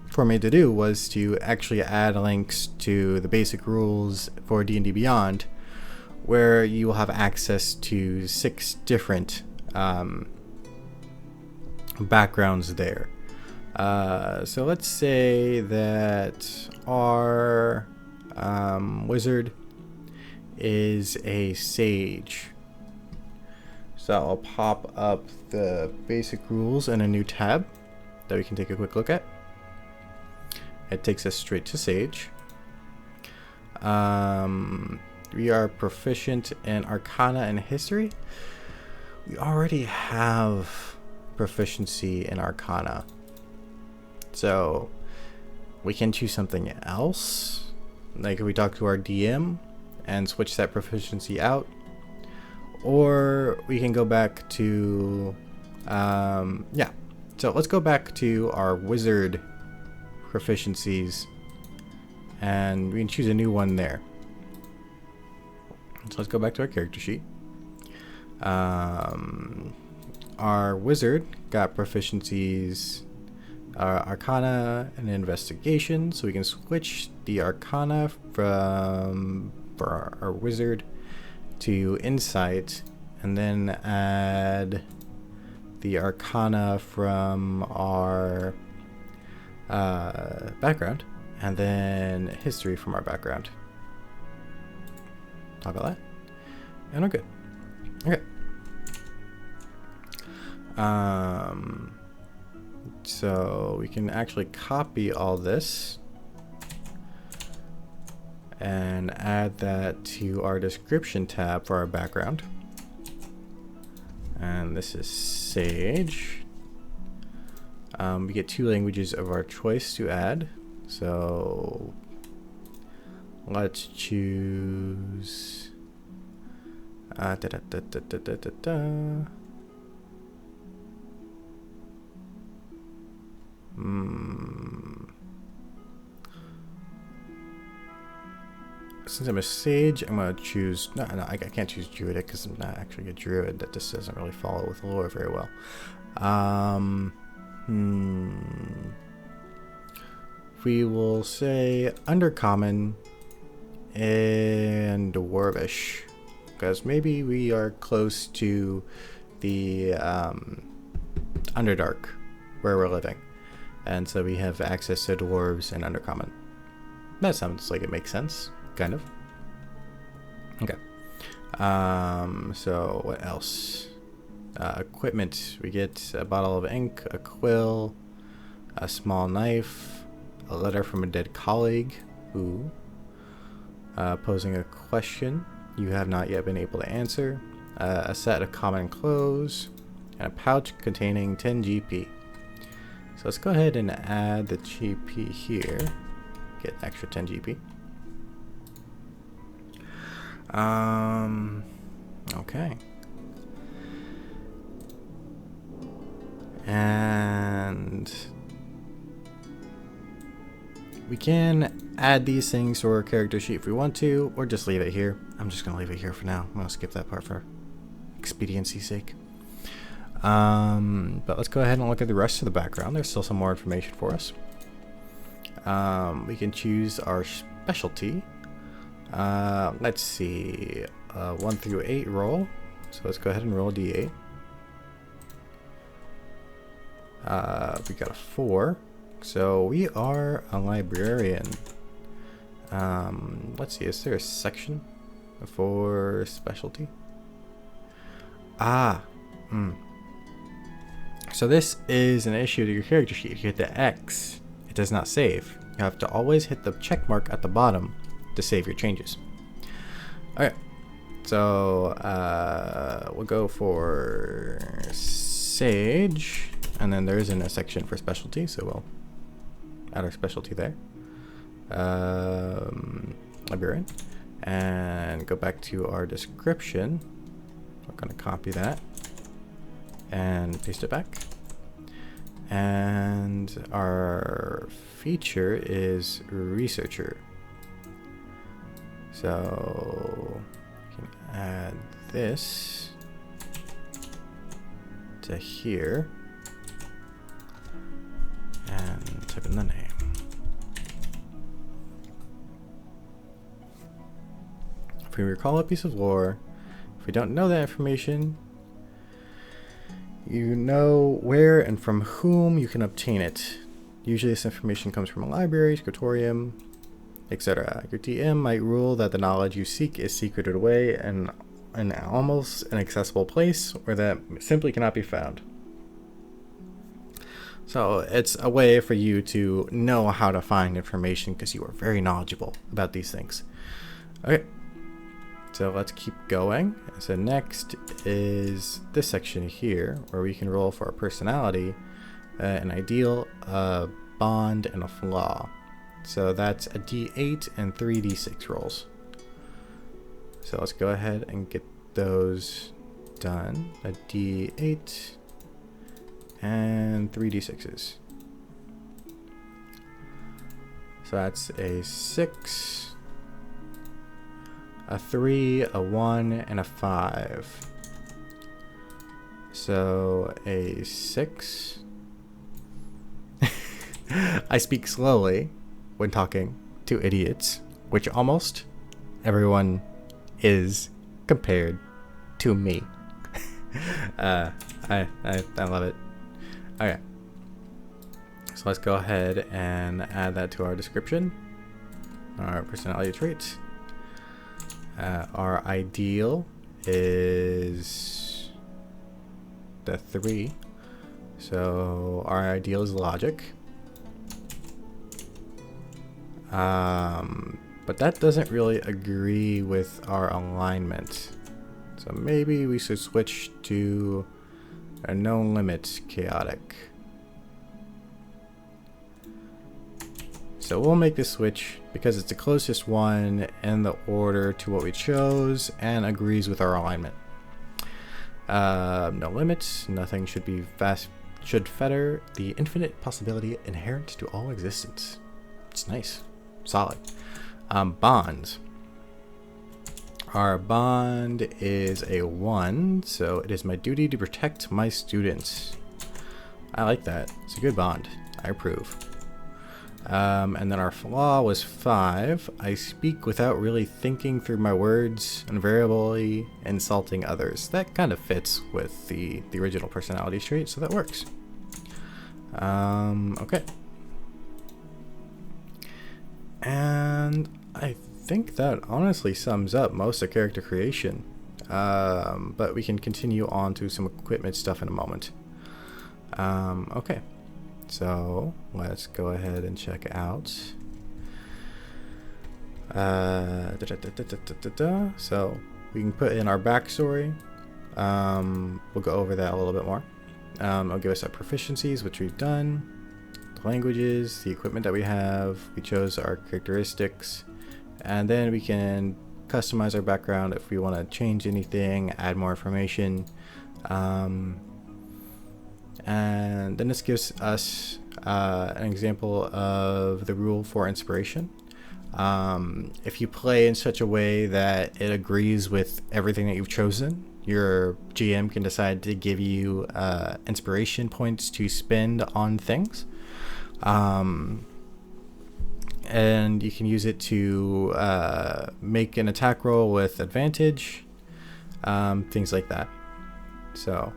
for me to do was to actually add links to the basic rules for D&D Beyond, where you will have access to 6 different backgrounds there. So let's say that our wizard is a sage. So I'll pop up the basic rules in a new tab that we can take a quick look at. It takes us straight to Sage. We are proficient in Arcana and History. We already have proficiency in Arcana, so we can choose something else. Like if we talk to our DM and switch that proficiency out, or we can go back to so let's go back to our wizard proficiencies, and we can choose a new one there. So let's go back to our character sheet. Our wizard got proficiencies, Arcana and Investigation, so we can switch the Arcana from for our wizard to Insight, and then add the Arcana from our background, and then History from our background. Talk about that, and we're good. Okay. So we can actually copy all this and add that to our description tab for our background. And this is Sage. We get 2 languages of our choice to add. So let's choose since I'm a sage, I'm gonna choose I can't choose druidic because I'm not actually a druid. That just doesn't really follow with the lore very well. We will say undercommon and dwarvish, because maybe we are close to the Underdark where we're living, and so we have access to dwarves and undercommon. That sounds like it makes sense, kind of. Okay. So what else? Equipment. We get a bottle of ink, a quill, a small knife, a letter from a dead colleague who posing a question you have not yet been able to answer, a set of common clothes, and a pouch containing 10 GP. So let's go ahead and add the GP here. Get an extra 10 GP. Okay. And we can add these things to our character sheet if we want to, or just leave it here. I'm just going to leave it here for now. I'm going to skip that part for expediency's sake. But let's go ahead and look at the rest of the background. There's still some more information for us. We can choose our specialty. Let's see, 1 through 8 roll. So let's go ahead and roll a d8. We got a 4. So we are a librarian. Let's see, is there a section for specialty? So this is an issue to your character sheet. If you hit the X, it does not save. You have to always hit the check mark at the bottom to save your changes. Alright, So we'll go for Sage, and then there isn't a section for specialty, so we'll add our specialty there. Merrin, and go back to our description. We're going to copy that and paste it back. And our feature is researcher. So we can add this to here and type in the name. If we recall a piece of lore, if we don't know that information, you know where and from whom you can obtain it. Usually this information comes from a library, scriptorium, etc. Your DM might rule that the knowledge you seek is secreted away in an almost inaccessible place, or that simply cannot be found. So it's a way for you to know how to find information because you are very knowledgeable about these things. Okay, so let's keep going. So next is this section here where we can roll for a personality, an ideal, a bond, and a flaw. So that's a D8 and 3 D6 rolls. So let's go ahead and get those done. A D8 and 3 D6s. So that's a 6, a 3, a 1, and a 5. So a 6. I speak slowly when talking to idiots, which almost everyone is compared to me. I love it. Okay. So let's go ahead and add that to our description. Our personality traits. Our ideal is the 3. So our ideal is logic. But that doesn't really agree with our alignment. So maybe we should switch to a no limit chaotic. So we'll make this switch because it's the closest one in the order to what we chose and agrees with our alignment. No limits, nothing should be fast, should fetter the infinite possibility inherent to all existence. It's nice, solid. Bonds. Our bond is a 1, so it is my duty to protect my students. I like that. It's a good bond. I approve. And then our flaw was 5. I speak without really thinking through my words, invariably insulting others. That kind of fits with the original personality trait, so that works. Okay. And I think that honestly sums up most of character creation. But we can continue on to some equipment stuff in a moment. Okay. So let's go ahead and check out. So we can put in our backstory. We'll go over that a little bit more. It'll give us our proficiencies, which we've done, the languages, the equipment that we have. We chose our characteristics, and then we can customize our background if we want to change anything, add more information. And then this gives us an example of the rule for inspiration. If you play in such a way that it agrees with everything that you've chosen, your GM can decide to give you inspiration points to spend on things. And you can use it to make an attack roll with advantage, things like that. So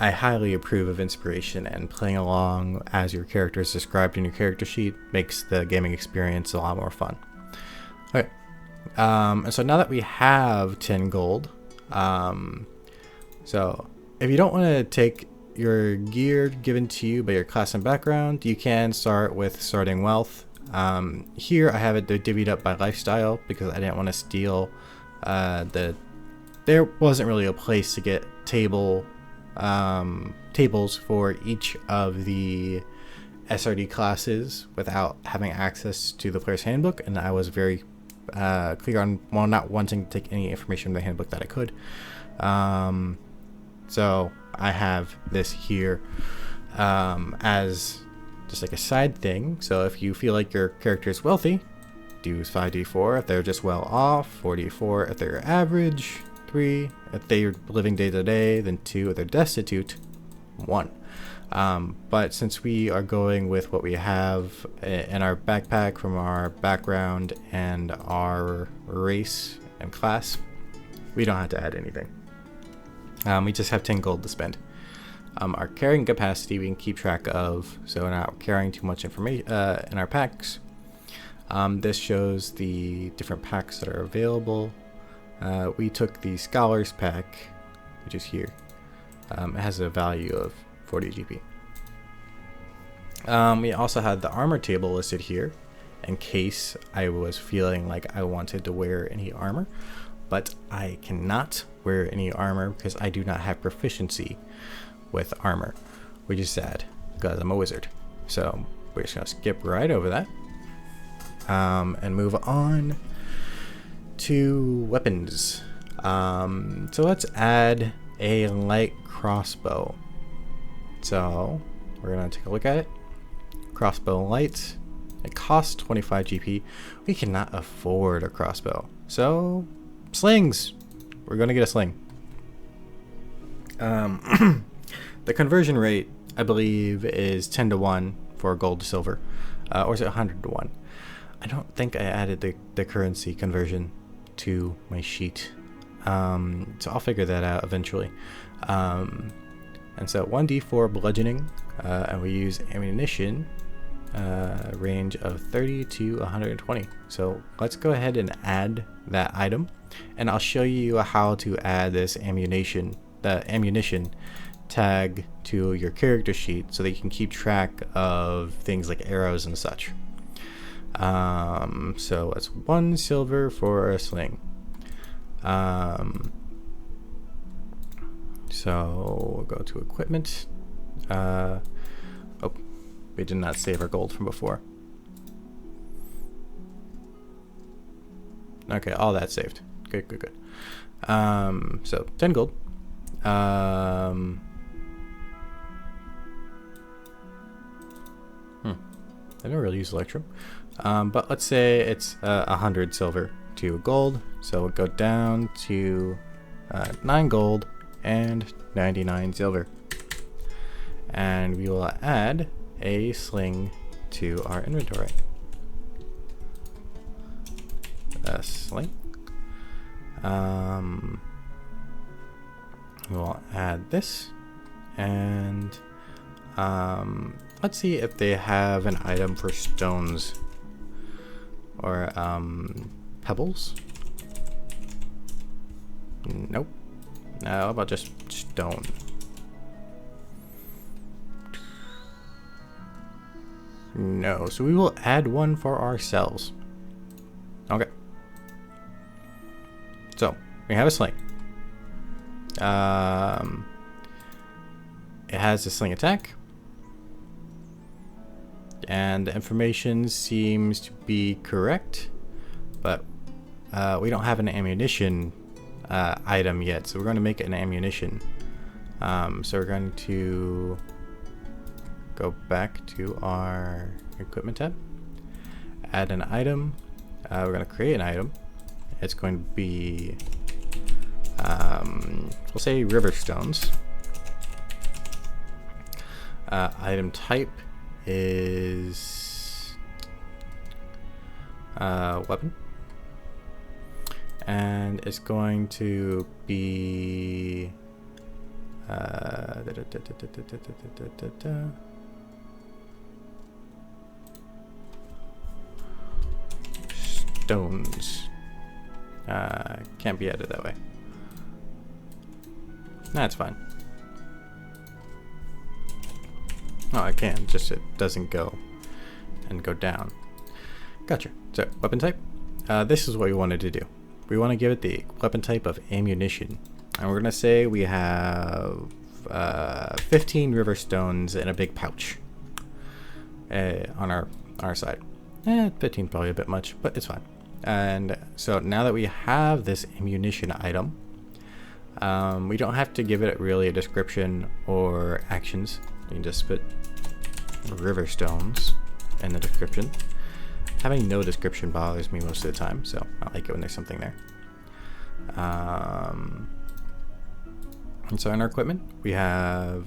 I highly approve of inspiration, and playing along as your character is described in your character sheet makes the gaming experience a lot more fun. Okay, and so now that we have 10 gold, so if you don't want to take your gear given to you by your class and background, you can start with starting wealth. Here I have it divvied up by lifestyle because I didn't want to steal the there wasn't really a place to get tables for each of the SRD classes without having access to the player's handbook, and I was very clear on not wanting to take any information from the handbook that I could. So I have this here as just like a side thing. So if you feel like your character is wealthy, do 5d4. If they're just well off, 4d4. If they're average, 3. If they're living day to day, then 2. If they're destitute, 1. But since we are going with what we have in our backpack from our background and our race and class, we don't have to add anything. We just have 10 gold to spend. Our carrying capacity we can keep track of, so we're not carrying too much information in our packs. This shows the different packs that are available. We took the Scholars pack, which is here. It has a value of 40 GP. We also had the armor table listed here in case I was feeling like I wanted to wear any armor, but I cannot wear any armor because I do not have proficiency with armor, which is sad because I'm a wizard. So we're just gonna skip right over that and move on to weapons. So let's add a light crossbow. So we're gonna take a look at it. Crossbow light. It costs 25 GP. We cannot afford a crossbow, so slings. We're gonna get a sling. The conversion rate, I believe, is 10 to 1 for gold to silver, or is it 100 to 1? I don't think I added the currency conversion to my sheet, so I'll figure that out eventually. And so 1d4 bludgeoning, and we use ammunition, range of 30 to 120. So let's go ahead and add that item, and I'll show you how to add this ammunition tag to your character sheet so that you can keep track of things like arrows and such. So it's 1 silver for a sling. So we'll go to equipment. Oh, we did not save our gold from before. Okay, all that saved. Good. So 10 gold. I don't really use Electrum, but let's say it's 100 silver to gold, so we'll go down to 9 gold and 99 silver, and we will add a sling to our inventory. A sling. We'll add this, and let's see if they have an item for stones or pebbles. Nope. How about just stone? No, so we will add one for ourselves. Okay. So we have a sling. It has a sling attack, and the information seems to be correct, but we don't have an ammunition item yet, so we're going to make an ammunition. So we're going to go back to our equipment tab, add an item. We're going to create an item. It's going to be we'll say river stones. Item type is weapon, and it's going to be stones. Can't be added that way. That's fine. Oh, I can, just it doesn't go and go down. Gotcha. So weapon type. This is what we wanted to do. we want to give it the weapon type of ammunition. And we're going to say we have 15 river stones in a big pouch on our side. 15 probably a bit much, but it's fine. And so now that we have this ammunition item, we don't have to give it really a description or actions. You can just put river stones in the description. Having no description bothers me most of the time, so I like it when there's something there. And so in our equipment, we have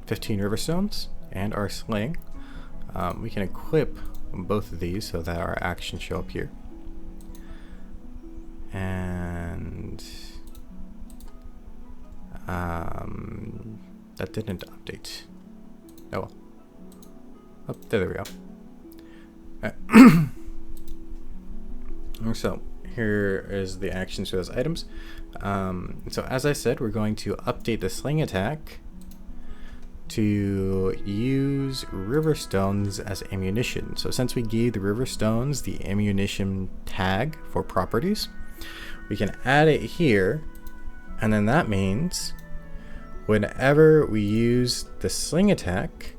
15 river stones and our sling. We can equip both of these so that our actions show up here. And that didn't update. Oh well. Oh, there we go. So here is the actions for those items. So as I said, we're going to update the sling attack to use river stones as ammunition. So since we gave the river stones the ammunition tag for properties, we can add it here, and then that means whenever we use the sling attack,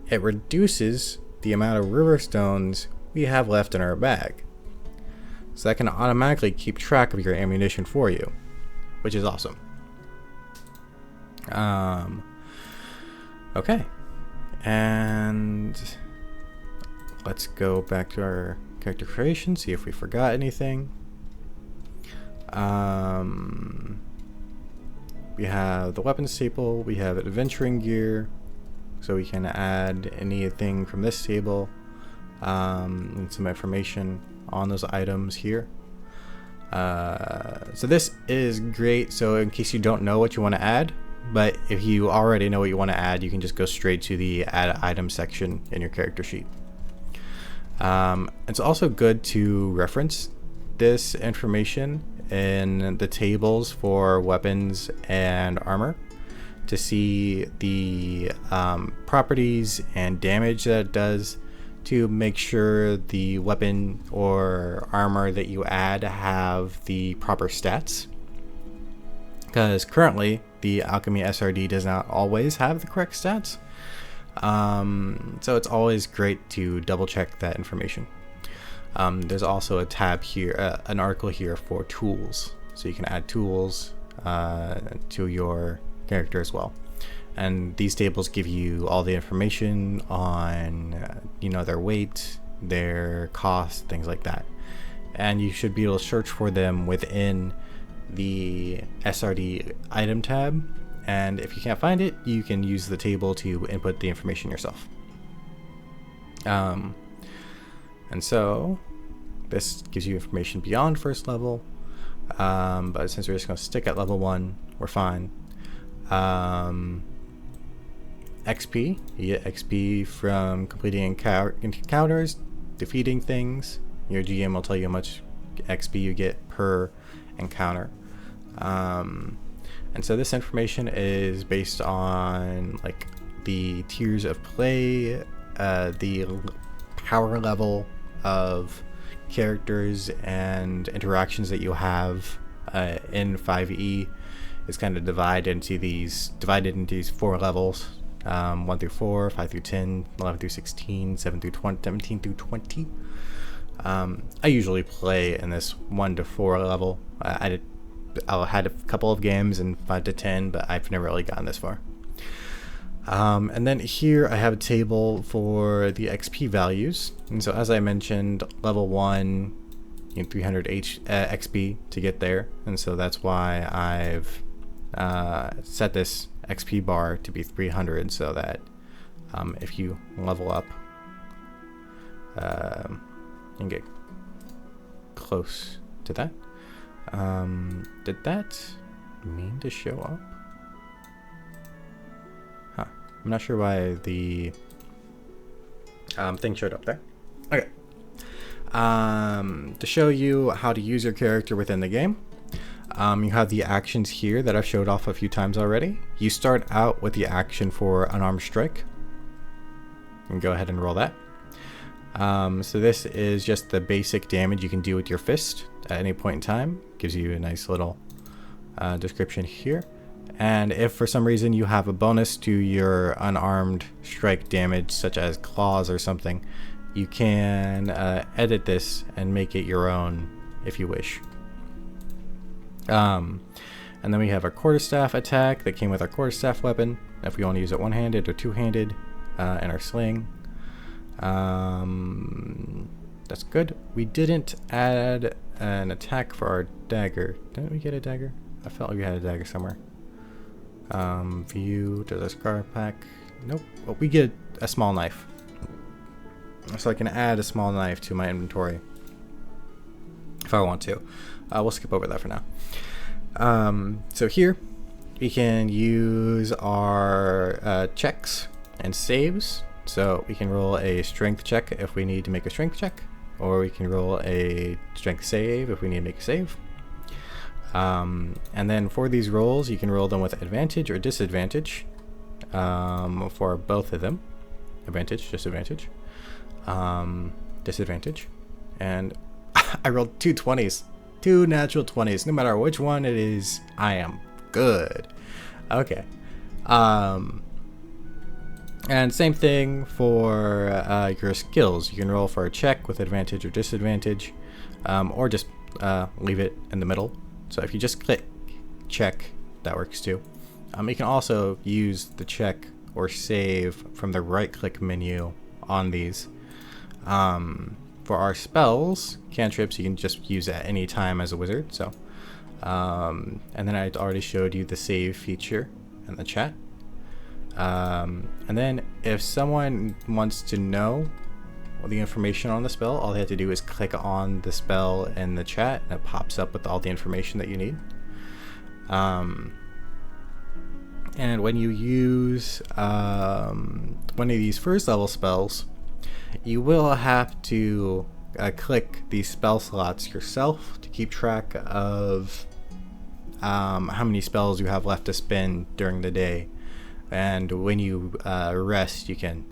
it reduces the amount of river stones we have left in our bag. So that can automatically keep track of your ammunition for you, which is awesome. Okay, and let's go back to our character creation, see if we forgot anything. We have the weapons table, we have adventuring gear, so we can add anything from this table, and some information on those items here. So this is great, so in case you don't know what you want to add, but if you already know what you want to add, you can just go straight to the add item section in your character sheet. It's also good to reference this information in the tables for weapons and armor to see the properties and damage that it does, to make sure the weapon or armor that you add have the proper stats. Because currently the Alchemy SRD does not always have the correct stats. So it's always great to double check that information. There's also a tab here, an article here for tools. So you can add tools to your character as well. And these tables give you all the information on, their weight, their cost, things like that. And you should be able to search for them within the SRD item tab. And if you can't find it, you can use the table to input the information yourself. And so this gives you information beyond first level. But since we're just going to stick at level 1, we're fine. XP, you get XP from completing encounters, defeating things. Your GM will tell you how much XP you get per encounter. And so this information is based on like the tiers of play, the power level of characters and interactions that you have in 5e is kind of divided into these 4 levels. 1 through 4, 5 through 10, 11 through 16, 7 through 20, 17 through 20. I usually play in this 1 to 4 level. I had a couple of games in 5 to 10, but I've never really gotten this far. And then here I have a table for the XP values. And so as I mentioned, level 1, 300 XP to get there. And so that's why I've set this XP bar to be 300 so that if you level up, you can get close to that. Did that mean to show up? Huh. I'm not sure why the thing showed up there. Okay. To show you how to use your character within the game, you have the actions here that I've showed off a few times already. You start out with the action for unarmed strike. You can go ahead and roll that. So this is just the basic damage you can do with your fist at any point in time. Gives you a nice little description here. And if for some reason you have a bonus to your unarmed strike damage, such as claws or something, you can edit this and make it your own if you wish. And then we have our quarterstaff attack that came with our quarterstaff weapon, if we want to use it one-handed or two-handed, and our sling. That's good. We didn't add an attack for our dagger. Didn't we get a dagger? I felt like we had a dagger somewhere. View, does a scar pack? Nope. Well, we get a small knife. So I can add a small knife to my inventory if I want to. We'll skip over that for now. So here we can use our checks and saves. So we can roll a strength check if we need to make a strength check, or we can roll a strength save if we need to make a save. And then for these rolls, you can roll them with advantage or disadvantage for both of them. Advantage, disadvantage, disadvantage. And I rolled 2 20s, 2 natural 20s. No matter which one it is, I am good. Okay. And same thing for your skills. You can roll for a check with advantage or disadvantage, or just leave it in the middle. So if you just click check, that works too. You can also use the check or save from the right click menu on these. For our spells, cantrips, you can just use at any time as a wizard. So, and then I already showed you the save feature in the chat. And then if someone wants to know the information on the spell, all they have to do is click on the spell in the chat and it pops up with all the information that you need. And when you use one of these first level spells, you will have to click these spell slots yourself to keep track of how many spells you have left to spend during the day. And when you rest, you can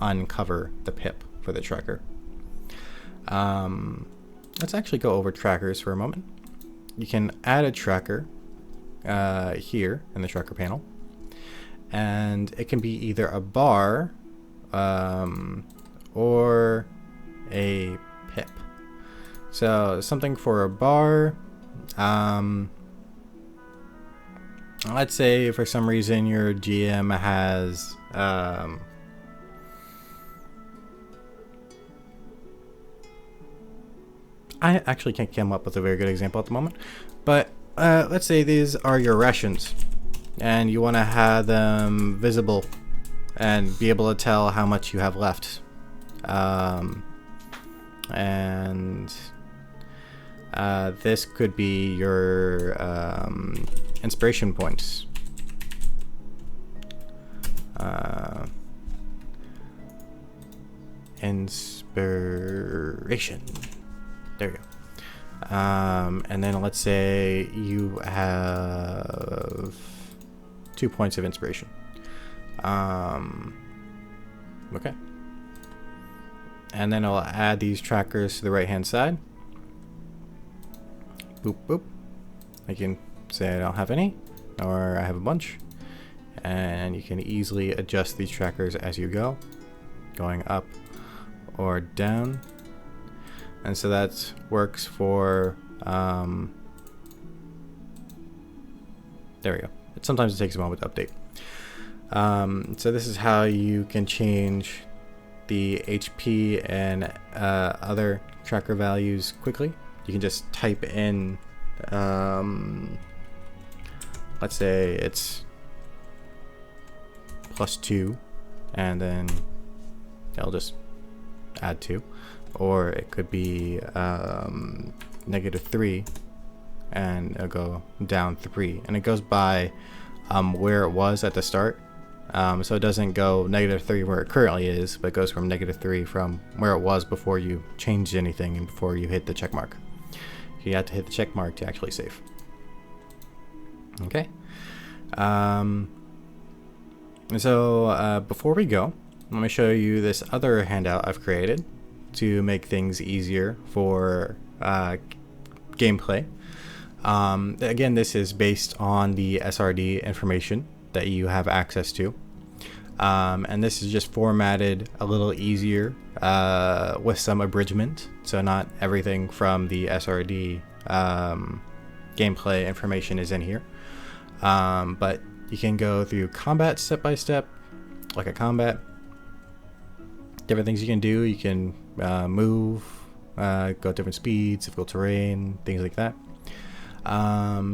uncover the pip for the tracker. Let's actually go over trackers for a moment. You can add a tracker here in the tracker panel, and it can be either a bar or a pip. So something for a bar, let's say for some reason your GM has I actually can't come up with a very good example at the moment, but let's say these are your rations and you want to have them visible and be able to tell how much you have left. And this could be your inspiration points. Inspiration. There you go. And then let's say you have 2 points of inspiration. Okay. And then I'll add these trackers to the right hand side. Boop, boop. I can say I don't have any, or I have a bunch. And you can easily adjust these trackers as you go, going up or down. And so that works for, there we go. Sometimes it takes a moment to update. So this is how you can change the HP and other tracker values quickly. You can just type in, let's say it's +2, and then it'll just add 2. Or it could be -3, and it'll go down 3, and it goes by where it was at the start. So it doesn't go -3 where it currently is, but it goes from -3 from where it was before you changed anything and before you hit the check mark. You have to hit the check mark to actually save. Okay. So before we go, let me show you this other handout I've created to make things easier for gameplay. Again, this is based on the SRD information that you have access to. And this is just formatted a little easier with some abridgment. So not everything from the SRD gameplay information is in here. But you can go through combat step by step, like a combat. Different things you can do. You can move, go at different speeds, difficult terrain, things like that.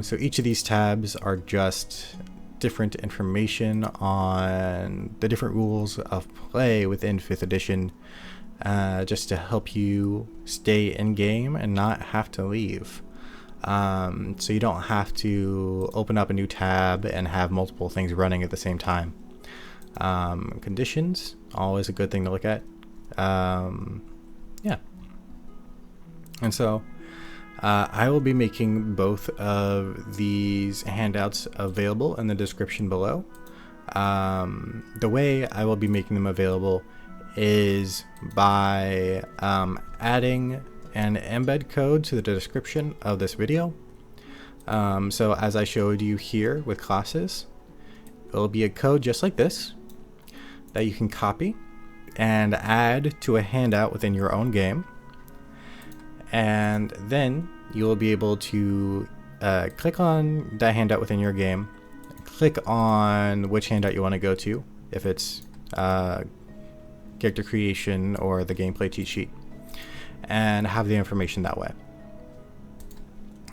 So each of these tabs are just different information on the different rules of play within 5th edition, just to help you stay in game and not have to leave. So you don't have to open up a new tab and have multiple things running at the same time. Conditions, always a good thing to look at. Yeah. And so I will be making both of these handouts available in the description below. The way I will be making them available is by adding an embed code to the description of this video. So as I showed you here with classes, it'll be a code just like this that you can copy and add to a handout within your own game. And then you will be able to click on that handout within your game, click on which handout you want to go to, if it's character creation or the gameplay cheat sheet, and have the information that way.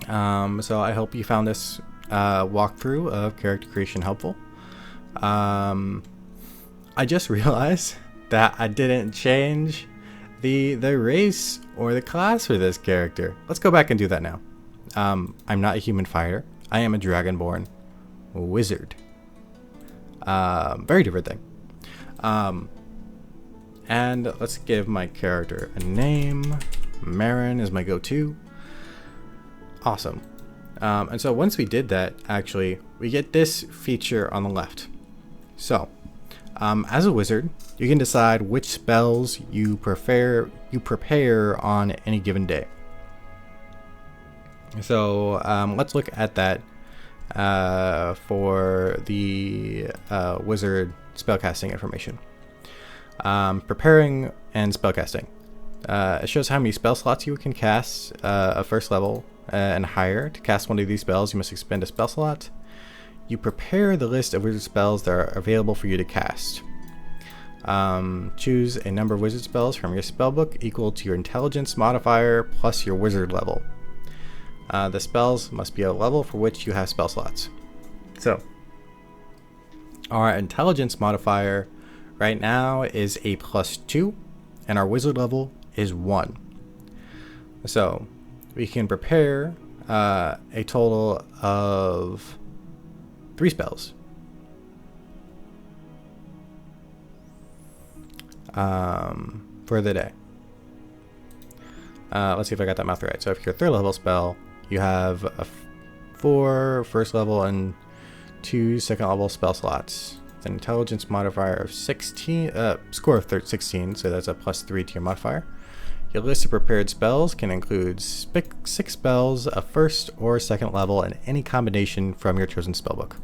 So I hope you found this walkthrough of character creation helpful. I just realized that I didn't change the race or the class for this character. Let's go back and do that now. I'm not a human fighter. I am a Dragonborn wizard. Very different thing. And let's give my character a name. Merrin is my go-to. Awesome. And so once we did that, actually, we get this feature on the left. So, as a wizard, you can decide which spells you prepare on any given day. So let's look at that for the wizard spellcasting information. Preparing and spellcasting. It shows how many spell slots you can cast at first level and higher. To cast one of these spells, you must expend a spell slot. You prepare the list of wizard spells that are available for you to cast. Choose a number of wizard spells from your spellbook equal to your intelligence modifier plus your wizard level. The spells must be a level for which you have spell slots. So, our intelligence modifier right now is a +2, and our wizard level is 1. So, we can prepare a total of 3 spells. For the day. Let's see if I got that math right. So if you're a 3rd level spell, you have 4 first level and 2 second level spell slots. With an intelligence modifier of 16, score of 16, so that's a +3 to your modifier. Your list of prepared spells can include 6 spells of 1st or 2nd level in any combination from your chosen spellbook.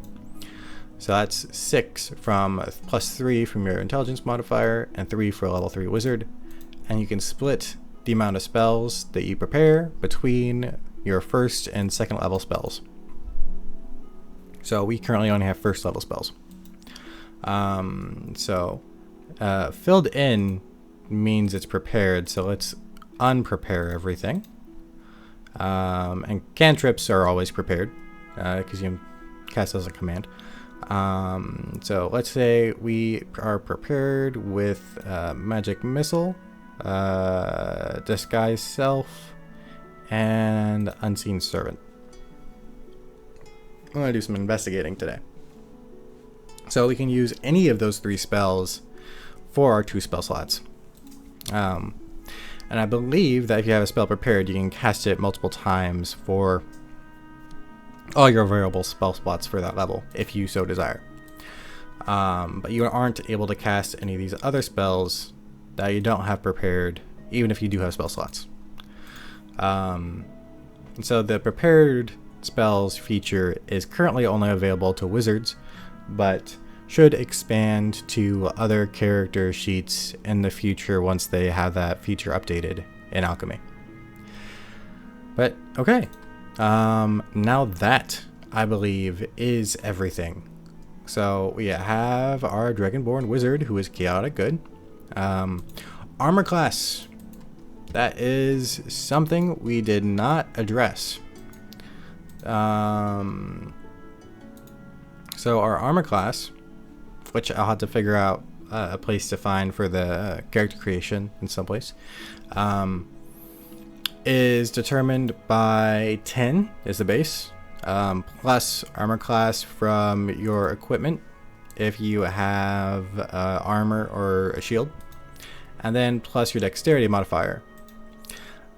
So that's 6 from +3 from your intelligence modifier and 3 for a level 3 wizard. And you can split the amount of spells that you prepare between your 1st and 2nd level spells. So we currently only have 1st level spells. Filled in means it's prepared, so let's unprepare everything. And cantrips are always prepared because you can cast as a command. So let's say we are prepared with Magic Missile, Disguise Self, and Unseen Servant. I'm going to do some investigating today. So we can use any of those 3 spells for our 2 spell slots. And I believe that if you have a spell prepared, you can cast it multiple times for all your available spell slots for that level, if you so desire. but you aren't able to cast any of these other spells that you don't have prepared, even if you do have spell slots. And so the prepared spells feature is currently only available to wizards, but should expand to other character sheets in the future once they have that feature updated in Alchemy. But okay, now that I believe is everything. So we have our Dragonborn wizard, who is chaotic good. Armor class. That is something we did not address. So our armor class, which I'll have to figure out a place to find for the character creation in some place, is determined by 10 is the base, plus armor class from your equipment if you have armor or a shield, and then plus your dexterity modifier.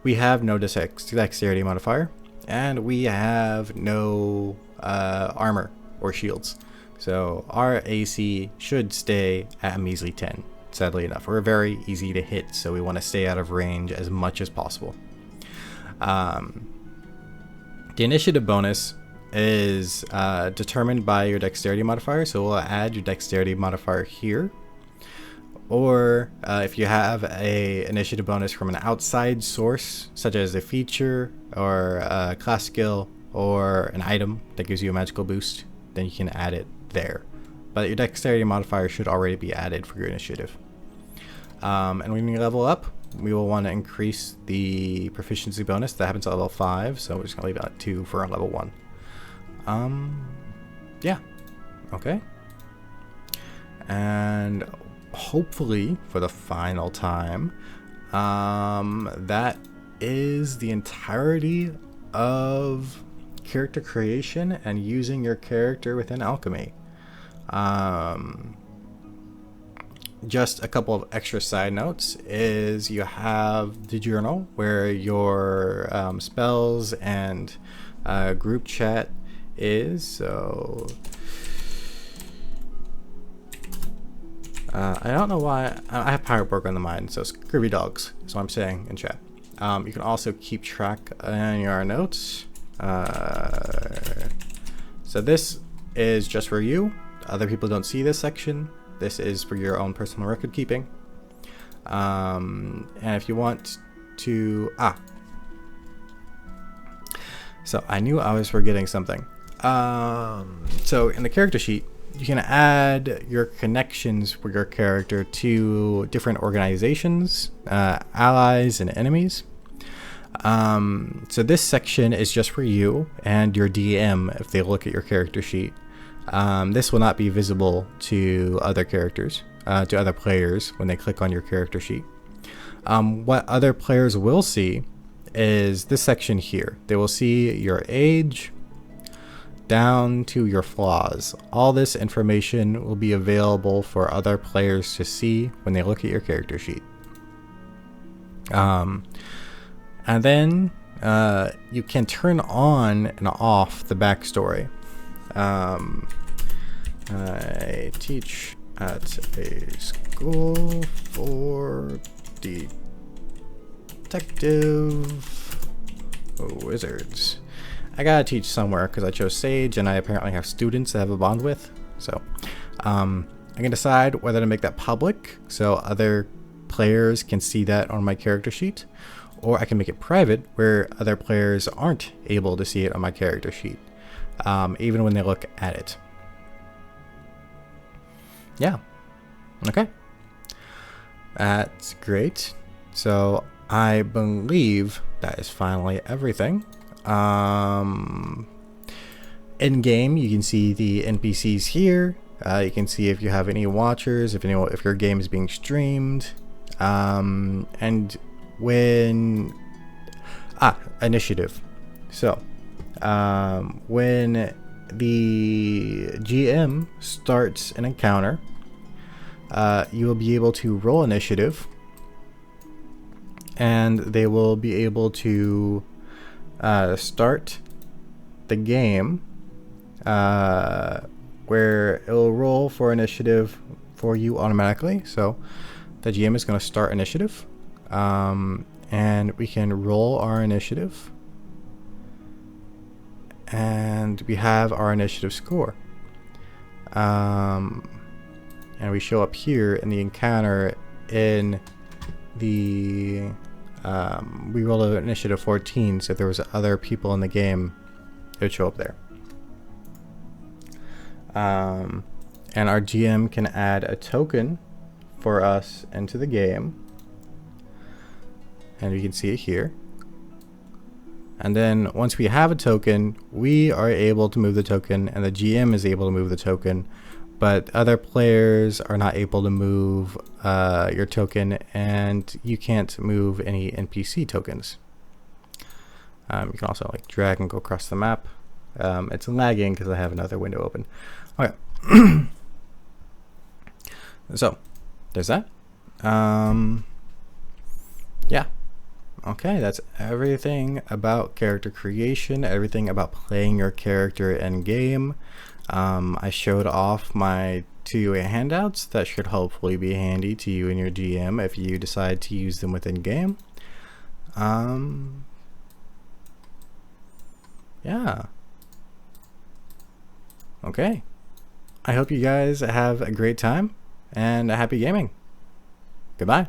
We have no dexterity modifier, and we have no armor or shields. So our AC should stay at a measly 10, sadly enough. We're very easy to hit, so we want to stay out of range as much as possible. The initiative bonus is determined by your dexterity modifier, so we'll add your dexterity modifier here. Or if you have a initiative bonus from an outside source, such as a feature or a class skill or an item that gives you a magical boost, then you can add it there. But your dexterity modifier should already be added for your initiative. And when you level up, we will want to increase the proficiency bonus. That happens at level 5, so we're just going to leave it at 2 for level 1. Yeah. Okay. And hopefully for the final time, that is the entirety of character creation and using your character within Alchemy. Just a couple of extra side notes is you have the journal where your spells and group chat is. So I don't know why I have Pirate Borg on the mind, so Scurvy Dogs is what I'm saying in chat. You can also keep track in your notes. So this is just for you. Other people don't see this section. This is for your own personal record keeping. And if you want to... So I knew I was forgetting something. So in the character sheet, you can add your connections for your character to different organizations, allies, and enemies. So this section is just for you and your DM if they look at your character sheet. This will not be visible to other characters, to other players when they click on your character sheet. What other players will see is this section here. They will see your age down to your flaws. All this information will be available for other players to see when they look at your character sheet. And then you can turn on and off the backstory. I teach at a school for detective wizards. I gotta teach somewhere because I chose Sage and I apparently have students that I have a bond with. So I can decide whether to make that public so other players can see that on my character sheet, or I can make it private where other players aren't able to see it on my character sheet, even when they look at it. Yeah. Okay. That's great. So I believe that is finally everything. In game, you can see the NPCs here. You can see if you have any watchers, if your game is being streamed, and when initiative. So when the GM starts an encounter, you will be able to roll initiative, and they will be able to start the game where it will roll roll for initiative for you automatically. So the GM is going to start initiative, and we can roll our initiative, and we have our initiative score. And we show up here in the encounter in the we rolled an initiative 14, so if there was other people in the game, it would show up there. And our GM can add a token for us into the game, and you can see it here. And then once we have a token, we are able to move the token, and the GM is able to move the token, but other players are not able to move your token, and you can't move any NPC tokens. You can also like drag and go across the map. It's lagging because I have another window open. Okay. So there's that. Yeah. Okay, that's everything about character creation, everything about playing your character in game. I showed off my 2 handouts that should hopefully be handy to you and your GM if you decide to use them within game. Yeah. Okay. I hope you guys have a great time and a happy gaming. Goodbye.